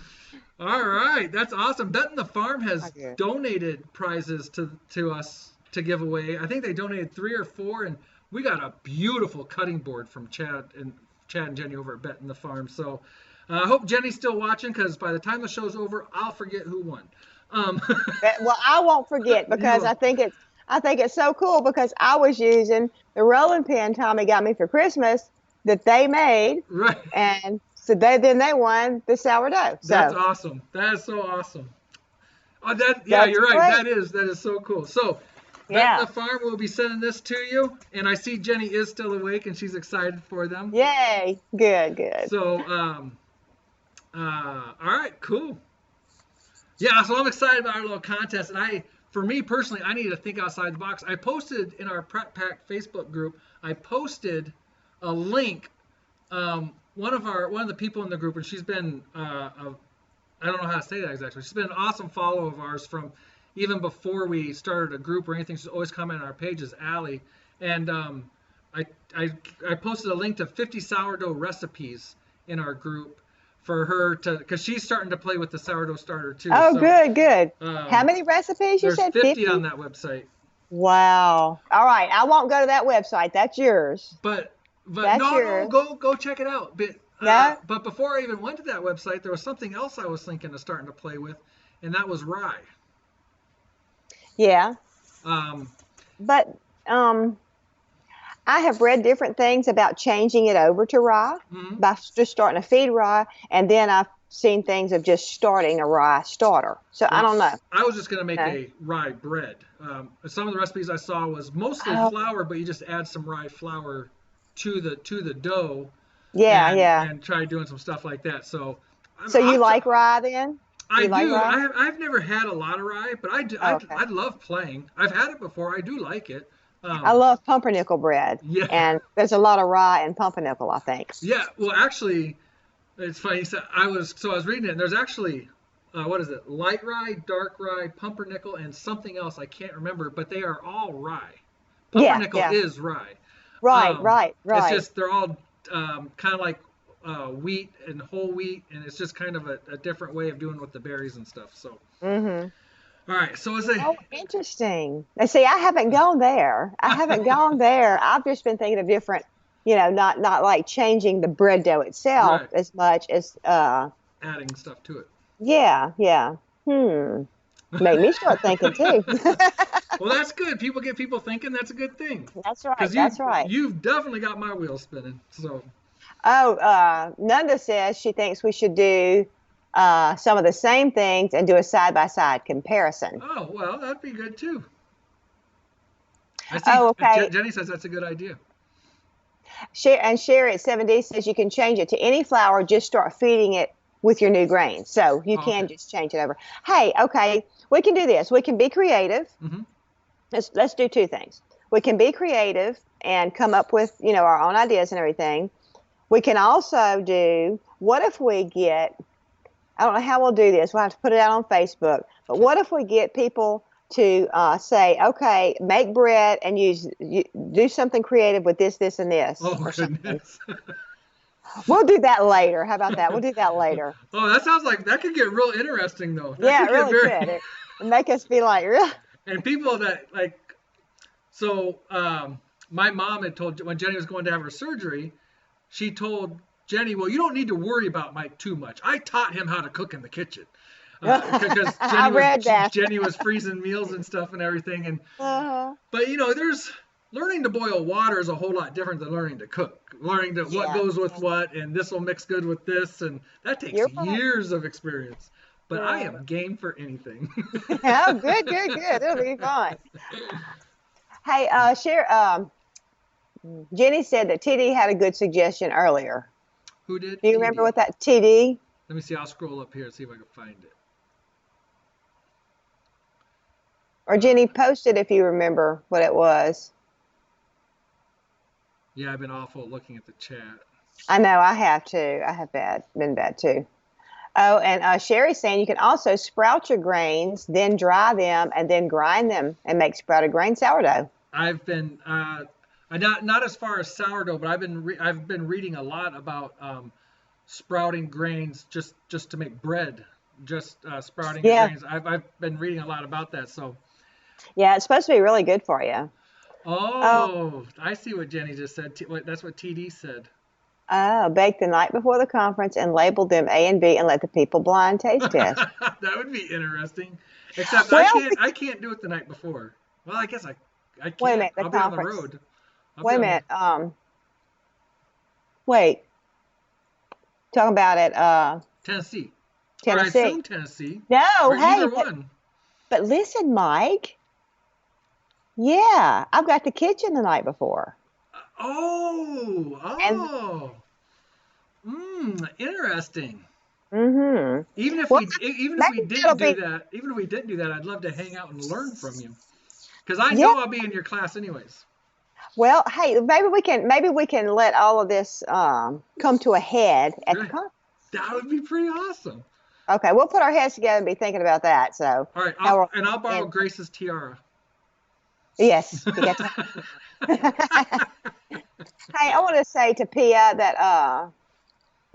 All right, that's awesome. Betting the Farm has donated prizes to us to give away. I think they donated 3 or 4, and we got a beautiful cutting board from Chad and Jenny over at Betting the Farm. So I hope Jenny's still watching, because by the time the show's over, I'll forget who won. Well, I won't forget because I think it's so cool because I was using the rolling pin Tommy got me for Christmas that they made, right? And so they won the sourdough. So. That's awesome. That is so awesome. Oh, you're right. Great. That is so cool. So, Betting the Farm will be sending this to you, and I see Jenny is still awake and she's excited for them. Yay! Good. So, all right, cool. Yeah, so I'm excited about our little contest, and for me personally, I need to think outside the box. I posted in our Pratt Pack Facebook group. I posted a link. One of the people in the group, and she's been I don't know how to say that exactly. She's been an awesome follower of ours from even before we started a group or anything. She's always commenting on our pages, Allie. And I posted a link to 50 sourdough recipes in our group for her because she's starting to play with the sourdough starter too. Oh, so, good. How many recipes you said? There's 50 on that website. Wow. All right, I won't go to that website. That's yours. But no, go check it out. But before I even went to that website, there was something else I was thinking of starting to play with, and that was rye. Yeah. But I have read different things about changing it over to rye by just starting to feed rye, and then I've seen things of just starting a rye starter. So I don't know. I was just going to make a rye bread. Some of the recipes I saw was mostly flour, but you just add some rye flour to the dough. And try doing some stuff like that. So you like rye then? I do. I've never had a lot of rye, but I do. I love playing. I've had it before. I do like it. I love pumpernickel bread. Yeah. And there's a lot of rye in pumpernickel, I think. Yeah. Well, actually, it's funny. So I was reading it, and there's actually what is it? Light rye, dark rye, pumpernickel, and something else I can't remember, but they are all rye. Pumpernickel is rye. Right. It's just they're all kind of like wheat and whole wheat, and it's just kind of a different way of doing with the berries and stuff. So. All right. So interesting. Now, see, I haven't gone there. I've just been thinking of different, not like changing the bread dough itself as much as adding stuff to it. Yeah. Make me start thinking too. Well, that's good. People get people thinking. That's a good thing. That's right. That's right. You've definitely got my wheels spinning. So. Oh, Nunda says she thinks we should do some of the same things and do a side-by-side comparison. Oh, well, that'd be good too. I see. Oh, okay. Jenny says that's a good idea. Sherry at 7D says you can change it to any flour. Just start feeding it with your new grain. So you can just change it over. Hey, okay, we can do this. We can be creative. Mm-hmm. Let's do two things. We can be creative and come up with, our own ideas and everything. We can also do, what if we get, I don't know how we'll do this. We'll have to put it out on Facebook. But what if we get people to say, okay, make bread and do something creative with this, and this. Oh, goodness. We'll do that later. How about that? We'll do that later. Oh, that sounds like that could get real interesting, though. Yeah, it really could. It make us be like, really? And people that, my mom had told, when Jenny was going to have her surgery, she told Jenny, well, you don't need to worry about Mike too much. I taught him how to cook in the kitchen. Because Jenny was freezing meals and stuff and everything. And But, there's learning to boil water is a whole lot different than learning to cook. Learning to what goes with what, and this will mix good with this. And that takes years of experience. But I am game for anything. Oh, good. It'll be fun. Hey, Jenny said that TD had a good suggestion earlier. Who did? Do you remember what that TD? Let me see. I'll scroll up here and see if I can find it. Or Jenny, post it if you remember what it was. Yeah, I've been awful at looking at the chat. I know, I have too. I have been bad too. Oh, and Sherry's saying you can also sprout your grains, then dry them, and then grind them and make sprouted grain sourdough. I've been not as far as sourdough, but I've been reading a lot about sprouting grains just to make bread. Just sprouting grains. I've been reading a lot about that. So. Yeah, it's supposed to be really good for you. Oh, I see what Jenny just said. That's what TD said. Oh, bake the night before the conference and label them A and B and let the people blind taste test. That would be interesting. Except I can't do it the night before. Well, I guess I can't. Wait a minute, I'll be on the road. Wait a minute. Wait. Talking about it. Tennessee. Tennessee. Or I assume Tennessee. No, or hey. Either one. But listen, Mike. Yeah, I've got the kitchen the night before. Interesting. Mm-hmm. Even if we didn't do that, I'd love to hang out and learn from you. Because I know I'll be in your class anyways. Well, hey, maybe we can let all of this come to a head at the conference. That would be pretty awesome. Okay, we'll put our heads together and be thinking about that. So. All right, I'll borrow Grace's tiara. Yes. Hey, I want to say to Pia that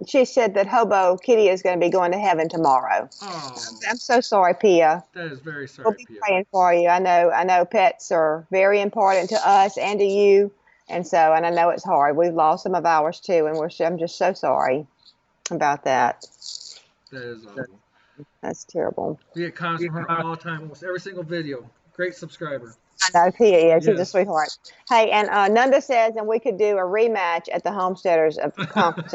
she said that Hobo Kitty is going to be going to heaven tomorrow. Oh. I'm so sorry, Pia. That is very sorry, We'll be Pia. praying for you. I know pets are very important to us and to you, and I know it's hard. We've lost some of ours too, and I'm just so sorry about that. That is awful. That's terrible. We get comments from her all the time, almost every single video. Great subscriber. I know, Pia, she's a sweetheart. Hey, and Nunda says, and we could do a rematch at the Homesteaders of the conference.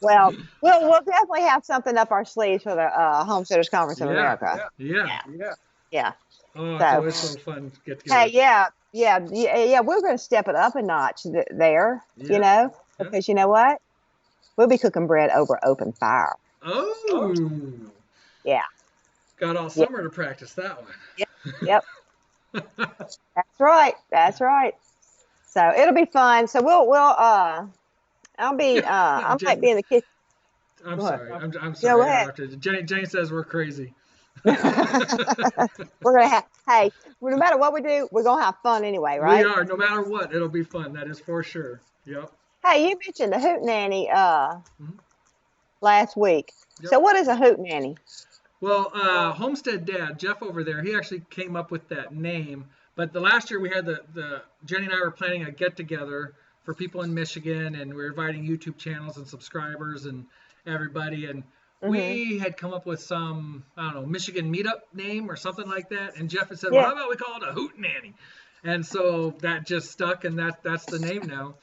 Well, we'll definitely have something up our sleeves for the Homesteaders Conference of America. Yeah. Oh, so, it's so fun to get together. Hey, yeah. We're going to step it up a notch there, because you know what? We'll be cooking bread over open fire. Oh. Yeah. Got all summer to practice that one. Yep. That's right. So it'll be fun. So I might be in the kitchen. I'm sorry. I'm sorry. Jenny says we're crazy. We're gonna have. Hey, no matter what we do, we're gonna have fun anyway, right? We are. No matter what, it'll be fun. That is for sure. Yep. Hey, you mentioned the hoot nanny last week. Yep. So what is a hoot nanny? Well, Homestead Dad, Jeff over there, he actually came up with that name. But the last year we had Jenny and I were planning a get together for people in Michigan, and we were inviting YouTube channels and subscribers and everybody. And we had come up with some, I don't know, Michigan meetup name or something like that. And Jeff had said, Yeah. well, how about we call it a Hootenanny? And so that just stuck, and that's the name now.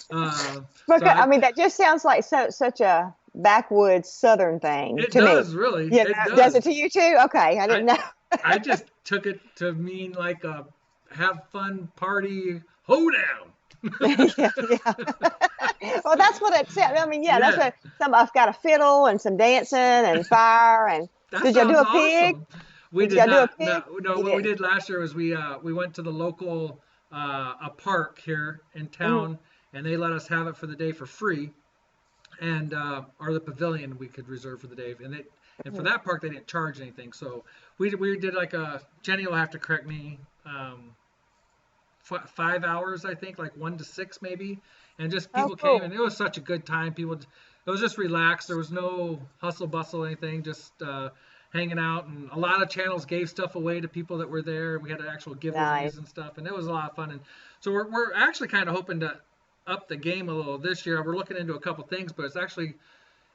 I mean, that just sounds like such a backwoods Southern thing it to me. does, really. Yeah, It does it to you too? Okay, I didn't know. I just took it to mean like a have fun party hoedown. Yeah. Well, that's what it said. I mean, that's what I've got a fiddle and some dancing and fire and. Did y'all do a pig? Awesome. We did not. No, what we did last year was we went to the local a park here in town, and they let us have it for the day for free, and or the pavilion we could reserve for the day, and for that park they didn't charge anything. So we did like Jenny will have to correct me, 5 hours I think, like 1 to 6 maybe, and just people came, and it was such a good time. It was just relaxed. There was no hustle bustle or anything, just hanging out, and a lot of channels gave stuff away to people that were there. We had actual giveaways and stuff, and it was a lot of fun. And so we're actually kind of hoping to up the game a little this year. We're looking into a couple things, but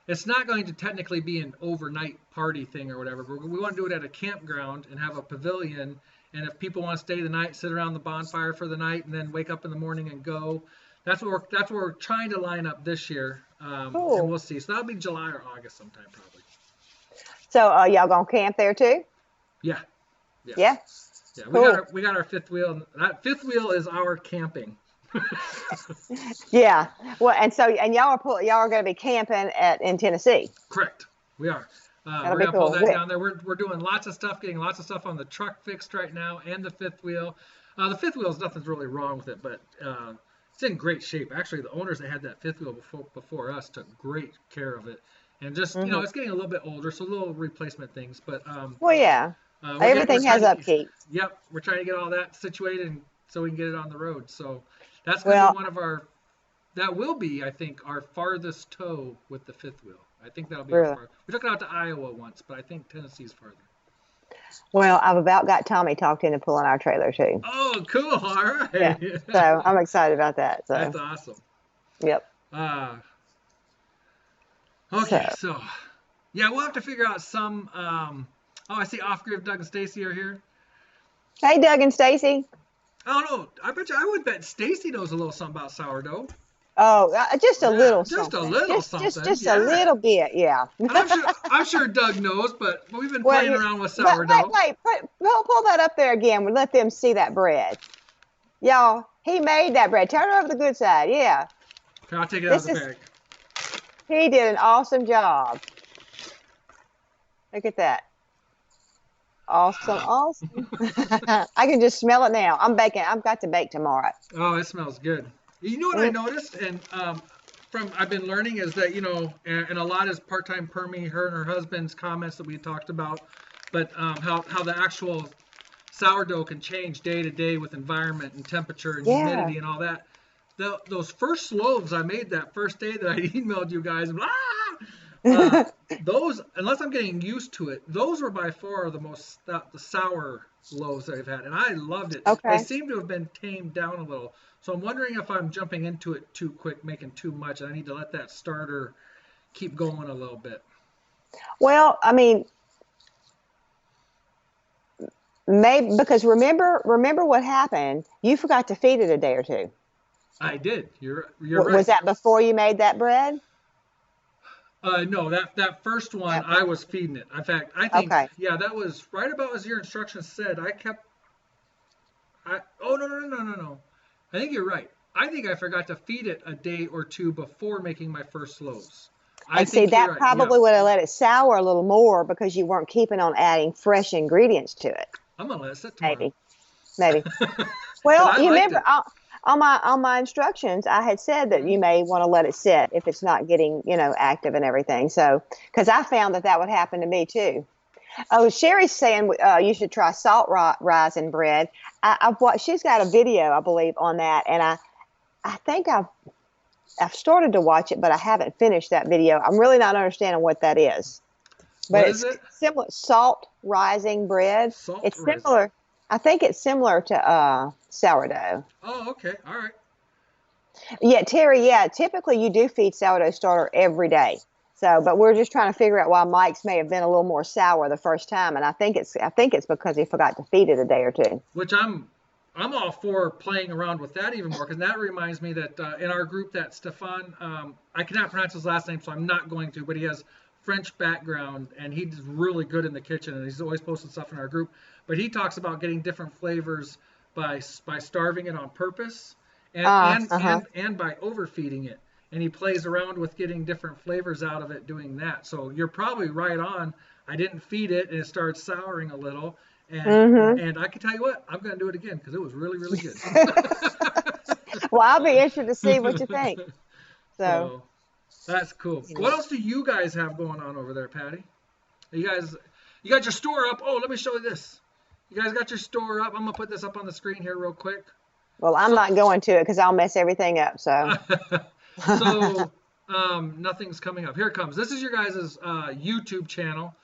it's not going to technically be an overnight party thing or whatever. We want to do it at a campground and have a pavilion, and if people want to stay the night, sit around the bonfire for the night, and then wake up in the morning and go. That's what we're trying to line up this year, and we'll see. So that'll be July or August sometime probably. So y'all gonna camp there too? Yeah. Cool. We got our fifth wheel. That fifth wheel is our camping. Yeah. Well, and y'all are going to be camping in Tennessee. Correct. We are. That'll we're be gonna cool. pull that down there. We're doing lots of stuff, getting lots of stuff on the truck fixed right now, and the fifth wheel. The fifth wheel is nothing's really wrong with it, but it's in great shape. Actually, the owners that had that fifth wheel before us took great care of it. And just, it's getting a little bit older, so little replacement things. But everything has upkeep. Yep, we're trying to get all that situated so we can get it on the road. So that's going to be one of that will be, I think, our farthest tow with the fifth wheel. I think that'll be our far. We took it out to Iowa once, but I think Tennessee's farther. Well, I've about got Tommy talked into pulling our trailer too. Oh, cool! All right. Yeah. So I'm excited about that. So. That's awesome. Yep. Okay, so we'll have to figure out some. I see Off-Grid Doug and Stacy are here. Hey, Doug and Stacy. I don't know. I would bet Stacy knows a little something about sourdough. Oh, just a little something. Just a little bit, yeah. And I'm sure Doug knows, but we've been playing around with sourdough. Wait, pull that up there again. We'll let them see that bread. Y'all, he made that bread. Turn it over the good side, yeah. Okay, I'll take it out of the bag. He did an awesome job. Look at that. Awesome. I can just smell it now. I'm baking. I've got to bake tomorrow. Oh, it smells good. You know what I noticed, and I've been learning is that, and a lot is part-time permie, her and her husband's comments that we talked about, but how the actual sourdough can change day to day with environment and temperature and humidity and all that. Those first loaves I made that first day that I emailed you guys, those, unless I'm getting used to it, those were by far the most the sour loaves that I've had, and I loved it. Okay. They seem to have been tamed down a little. So I'm wondering if I'm jumping into it too quick, making too much, and I need to let that starter keep going a little bit. Well, I mean, maybe because remember what happened. You forgot to feed it a day or two. I did. You're right. Was that before you made that bread? No, that first one I was feeding it. In fact, I think that was right about as your instructions said. No. I think you're right. I think I forgot to feed it a day or two before making my first loaves. And see, that probably would have let it sour a little more because you weren't keeping on adding fresh ingredients to it. I'm gonna let it sit tomorrow. Maybe. Well, you remember on my instructions, I had said that you may want to let it sit if it's not getting active and everything. So, because I found that would happen to me too. Oh, Sherry's saying you should try salt rising bread. She's got a video, I believe, on that, and I think I've started to watch it, but I haven't finished that video. I'm really not understanding what that is. But what is it? Similar salt rising bread. Similar. I think it's similar to sourdough. Oh, okay. All right. Yeah, Terry. Yeah, typically you do feed sourdough starter every day. So, but we're just trying to figure out why Mike's may have been a little more sour the first time, and I think it's because he forgot to feed it a day or two. Which I'm all for playing around with that even more, because that reminds me that in our group that Stefan, I cannot pronounce his last name, so I'm not going to, but he has French background, and he's really good in the kitchen, and he's always posting stuff in our group. But he talks about getting different flavors by starving it on purpose, and by overfeeding it. And he plays around with getting different flavors out of it doing that. So you're probably right on. I didn't feed it, and it started souring a little. And I can tell you what, I'm going to do it again because it was really, really good. Well, I'll be interested to see what you think. So that's cool. What else do you guys have going on over there, Patti? You got your store up. Oh, let me show you this. You guys got your store up. I'm going to put this up on the screen here real quick. Well, I'm not going to it because I'll mess everything up. So. So nothing's coming up. Here it comes. This is your guys' YouTube channel.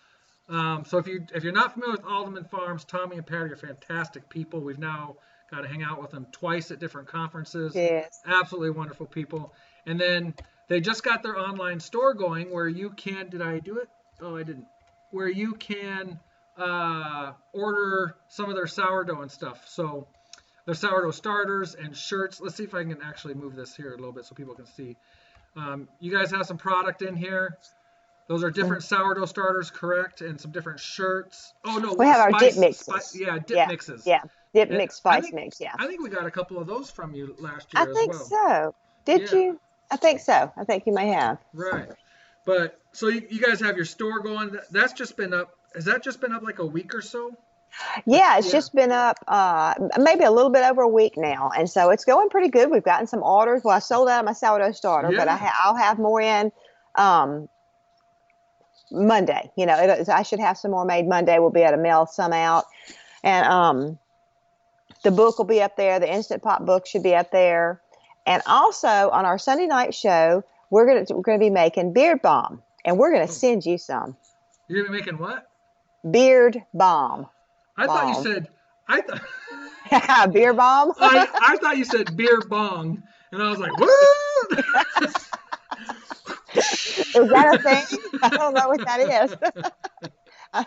So if you're not familiar with Alderman Farms, Tommy and Patti are fantastic people. We've now got to hang out with them twice at different conferences. Yes. Absolutely wonderful people. And then they just got their online store going where you can, did I do it? Oh, I didn't. Where you can order some of their sourdough and stuff. So their sourdough starters and shirts. Let's see if I can actually move this here a little bit so people can see. You guys have some product in here. Those are different sourdough starters, correct? And some different shirts. Oh, no. We have our dip mixes. Dip mixes. Yeah, dip mix, spice mix, yeah. I think we got a couple of those from you last year as well. I think so. Did you? I think so. I think you may have. Right. But, so you guys have your store going. That's just been up. Has that just been up like a week or so? Yeah, it's just been up maybe a little bit over a week now, and so it's going pretty good. We've gotten some orders. Well, I sold out of my sourdough starter, but I'll have more in Monday. You know, I should have some more made Monday. We'll be able to mail some out, and the book will be up there. The Instant Pot book should be up there, and also on our Sunday night show, we're gonna be making beard balm, and we're gonna send you some. You're gonna be making what? Beard balm. I thought you said. Beer bomb. I thought you said beer bong, and I was like, "Woo!" Is that a thing? I don't know what that is.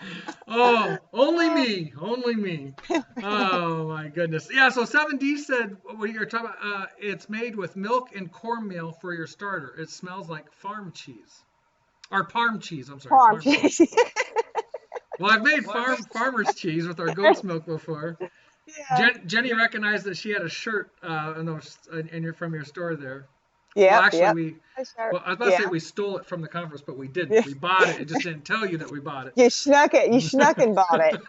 Oh, only me. Oh my goodness. Yeah. So 7D said what you're talking about. It's made with milk and cornmeal for your starter. It smells like farm cheese, or parm cheese. I'm sorry. Farm cheese. Well, I've made farmer's cheese with our goat's milk before. Yeah. Jenny recognized that she had a shirt from your store there. Yeah. Well, actually, I was about to say we stole it from the conference, but we didn't. Yeah. We bought it. It just didn't tell you that we bought it. You snuck it. You snuck and bought it.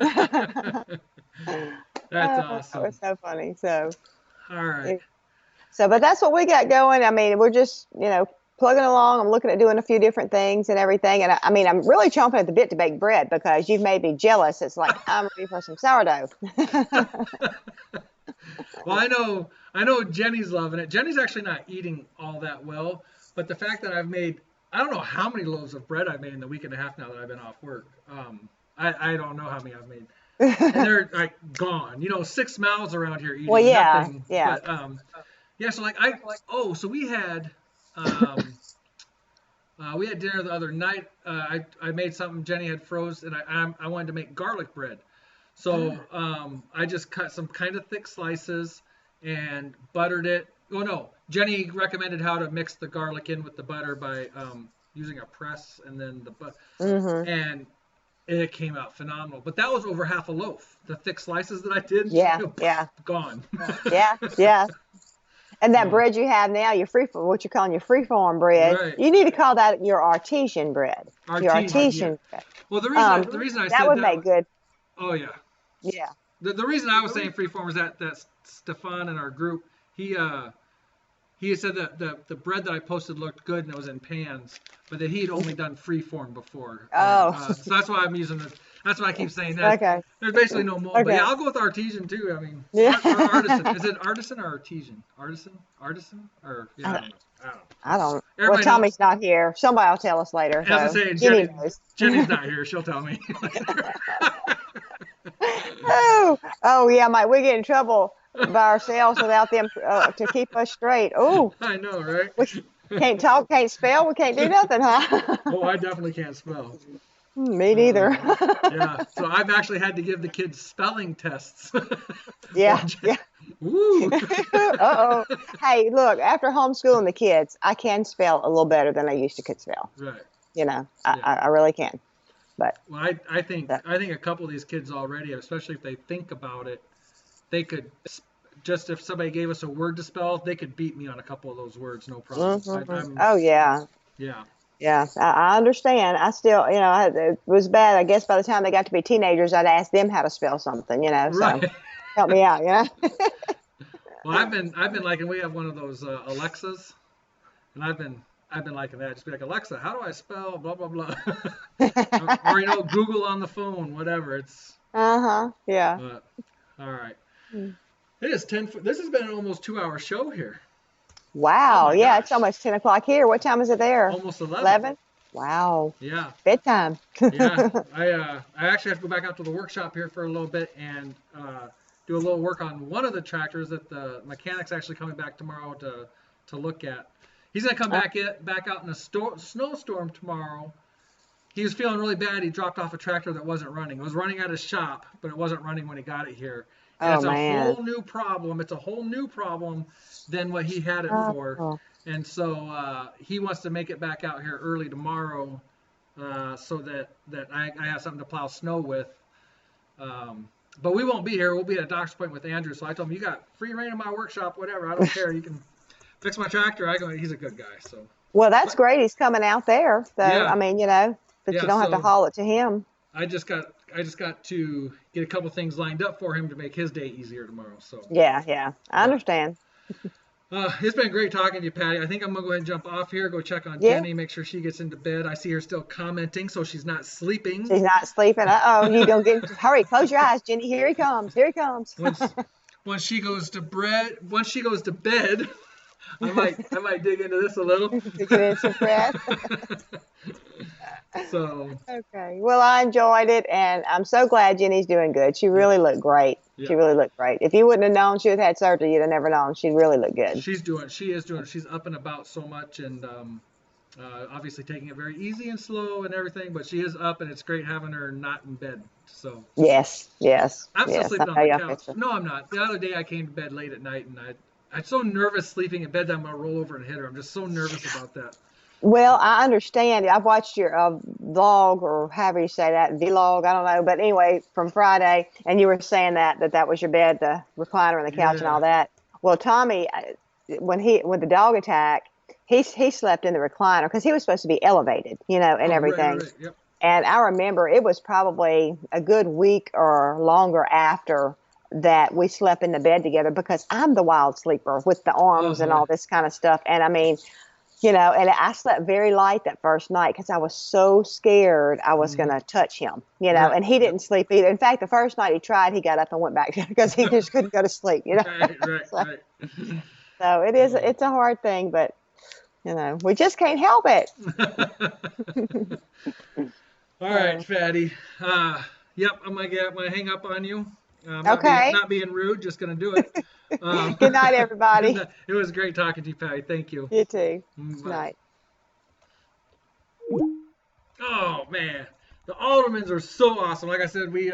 That's awesome. That was so funny. So. All right. So, but that's what we got going. I mean, we're just, plugging along. I'm looking at doing a few different things and everything. And I'm really chomping at the bit to bake bread because you've made me jealous. It's like, I'm ready for some sourdough. Well, I know Jenny's loving it. Jenny's actually not eating all that well, but the fact that I've made, I don't know how many loaves of bread I've made in the week and a half now that I've been off work. I don't know how many I've made. And they're like gone. 6 mouths around here eating nothing. Yeah. But, so so we had, dinner the other night. I made something Jenny had froze, and I wanted to make garlic bread. So I just cut some kind of thick slices and buttered it. Oh no, Jenny recommended how to mix the garlic in with the butter by using a press and then the butter, and it came out phenomenal. But that was over half a loaf. The thick slices that I did, gone. Yeah. And that bread you have now, what you're calling your freeform bread, right. You need to call that your artesian bread. Your artesian bread. Well, the reason I said that would make good. Oh yeah. Yeah. The reason I was saying freeform is that Stefan in our group, he said that the bread that I posted looked good and it was in pans, but that he'd only done freeform before. Oh. So that's why I'm using it. That's why I keep saying that. Okay. There's basically no mold. Okay. But yeah, I'll go with artesian too. I mean, or artisan. Is it artisan or artesian? Artisan? Or I don't know. I don't. Well, Tommy's not here. Somebody will tell us later. As I say, Jenny's not here. She'll tell me. Oh yeah, Mike. We get in trouble by ourselves without them to keep us straight. Oh. I know, right? Can't talk, can't spell, we can't do nothing, huh? Oh, I definitely can't spell. Me neither. Yeah, so I've actually had to give the kids spelling tests. Yeah. Woo. Uh-oh. Hey, look, after homeschooling the kids, I can spell a little better than I used to could spell. Right. You know, Yeah. I really can. But well, I think a couple of these kids already, especially if they think about it, they could just if somebody gave us a word to spell, they could beat me on a couple of those words, no problem. Oh yeah. Yeah. Yeah, I understand. I still, you know, it was bad. I guess by the time they got to be teenagers, I'd ask them how to spell something, you know. So Right. help me out, you know. Well, I've been liking. We have one of those Alexas, and I've been liking that. Just be like, Alexa, how do I spell blah blah blah, or you know, Google on the phone, whatever. It's. Yeah. But, all right. It is 10. This has been an almost 2-hour show here. Wow. Oh Yeah, gosh. It's almost 10 o'clock here. What time is it there? Almost 11. 11? Wow. Yeah. Bedtime. Yeah. I actually have to go back out to the workshop here for a little bit and do a little work on one of the tractors that the mechanic's actually coming back tomorrow to look at. He's gonna come back out in a snowstorm tomorrow. He was feeling really bad. He dropped off a tractor that wasn't running. It was running at his shop, but it wasn't running when he got it here. And it's a whole new problem. It's a whole new problem than what he had it for. And so he wants to make it back out here early tomorrow so that I have something to plow snow with. But we won't be here. We'll be at a doctor's appointment with Andrew. So I told him, you got free reign in my workshop, whatever. I don't care. You can fix my tractor. He's a good guy. So. Well, that's great. He's coming out there. So, yeah. I mean, you know, but you don't have to haul it to him. I just got to get a couple things lined up for him to make his day easier tomorrow. So yeah, I understand. It's been great talking to you, Patty. I think I'm gonna go ahead and jump off here, go check on Jenny, make sure she gets into bed. I see her still commenting, so she's not sleeping. She's not sleeping. You don't get. Hurry, close your eyes, Jenny. Here he comes. Here he comes. Once she goes to bed, I might dig into this a little. Get in some Pratt. So. Okay. Well, I enjoyed it, and I'm so glad Jenny's doing good. She really looked great. Yeah. She really looked great. If you wouldn't have known she had surgery, you'd have never known. She really looked good. She is doing it. She's up and about so much, and obviously taking it very easy and slow and everything. But she is up, and it's great having her not in bed. So. Yes. I'm still sleeping on the couch. No, I'm not. The other day I came to bed late at night, and I'm so nervous sleeping in bed that I'm gonna roll over and hit her. I'm just so nervous about that. Well, I understand. I've watched your vlog, or however you say that, vlog, I don't know. But anyway, from Friday, and you were saying that was your bed, the recliner and the couch and all that. Well, Tommy, with the dog attack, he slept in the recliner because he was supposed to be elevated, you know, and everything. Right. Yep. And I remember it was probably a good week or longer after that we slept in the bed together because I'm the wild sleeper with the arms and all this kind of stuff. And I mean, you know, and I slept very light that first night because I was so scared I was going to touch him, you know, and he didn't sleep either. In fact, the first night he tried, he got up and went back because he just couldn't go to sleep, you know. Right. So it's a hard thing, but, you know, we just can't help it. All right, Fatty. Yep, I'm going to hang up on you. Okay. Not being rude, just going to do it. Good night, everybody. It was great talking to you, Patty. Thank you. You too. Good night. Oh, man. The Aldermans are so awesome. Like I said, we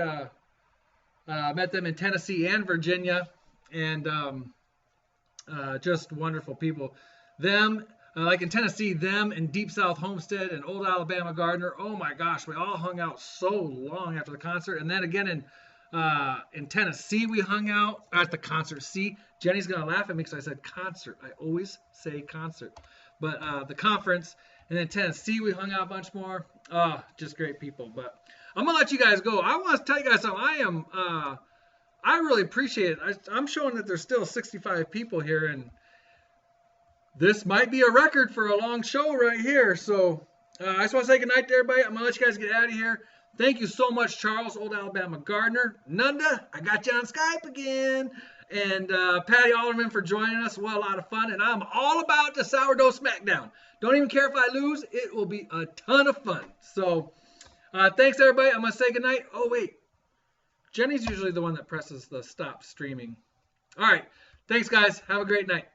met them in Tennessee and Virginia, and just wonderful people. Them, like in Tennessee, them and Deep South Homestead and Old Alabama Gardener. Oh, my gosh. We all hung out so long after the concert. And then again in Tennessee, we hung out at the concert. See, Jenny's going to laugh at me because I said concert. I always say concert. But the conference, and then Tennessee, we hung out a bunch more. Just great people. But I'm going to let you guys go. I want to tell you guys something. I really appreciate it. I'm showing that there's still 65 people here, and this might be a record for a long show right here. So I just want to say goodnight to everybody. I'm going to let you guys get out of here. Thank you so much, Charles, Old Alabama Gardener. Nunda, I got you on Skype again. And Patty Alderman for joining us. Well, a lot of fun. And I'm all about the Sourdough Smackdown. Don't even care if I lose. It will be a ton of fun. So thanks, everybody. I'm going to say goodnight. Oh, wait. Jenny's usually the one that presses the stop streaming. All right. Thanks, guys. Have a great night.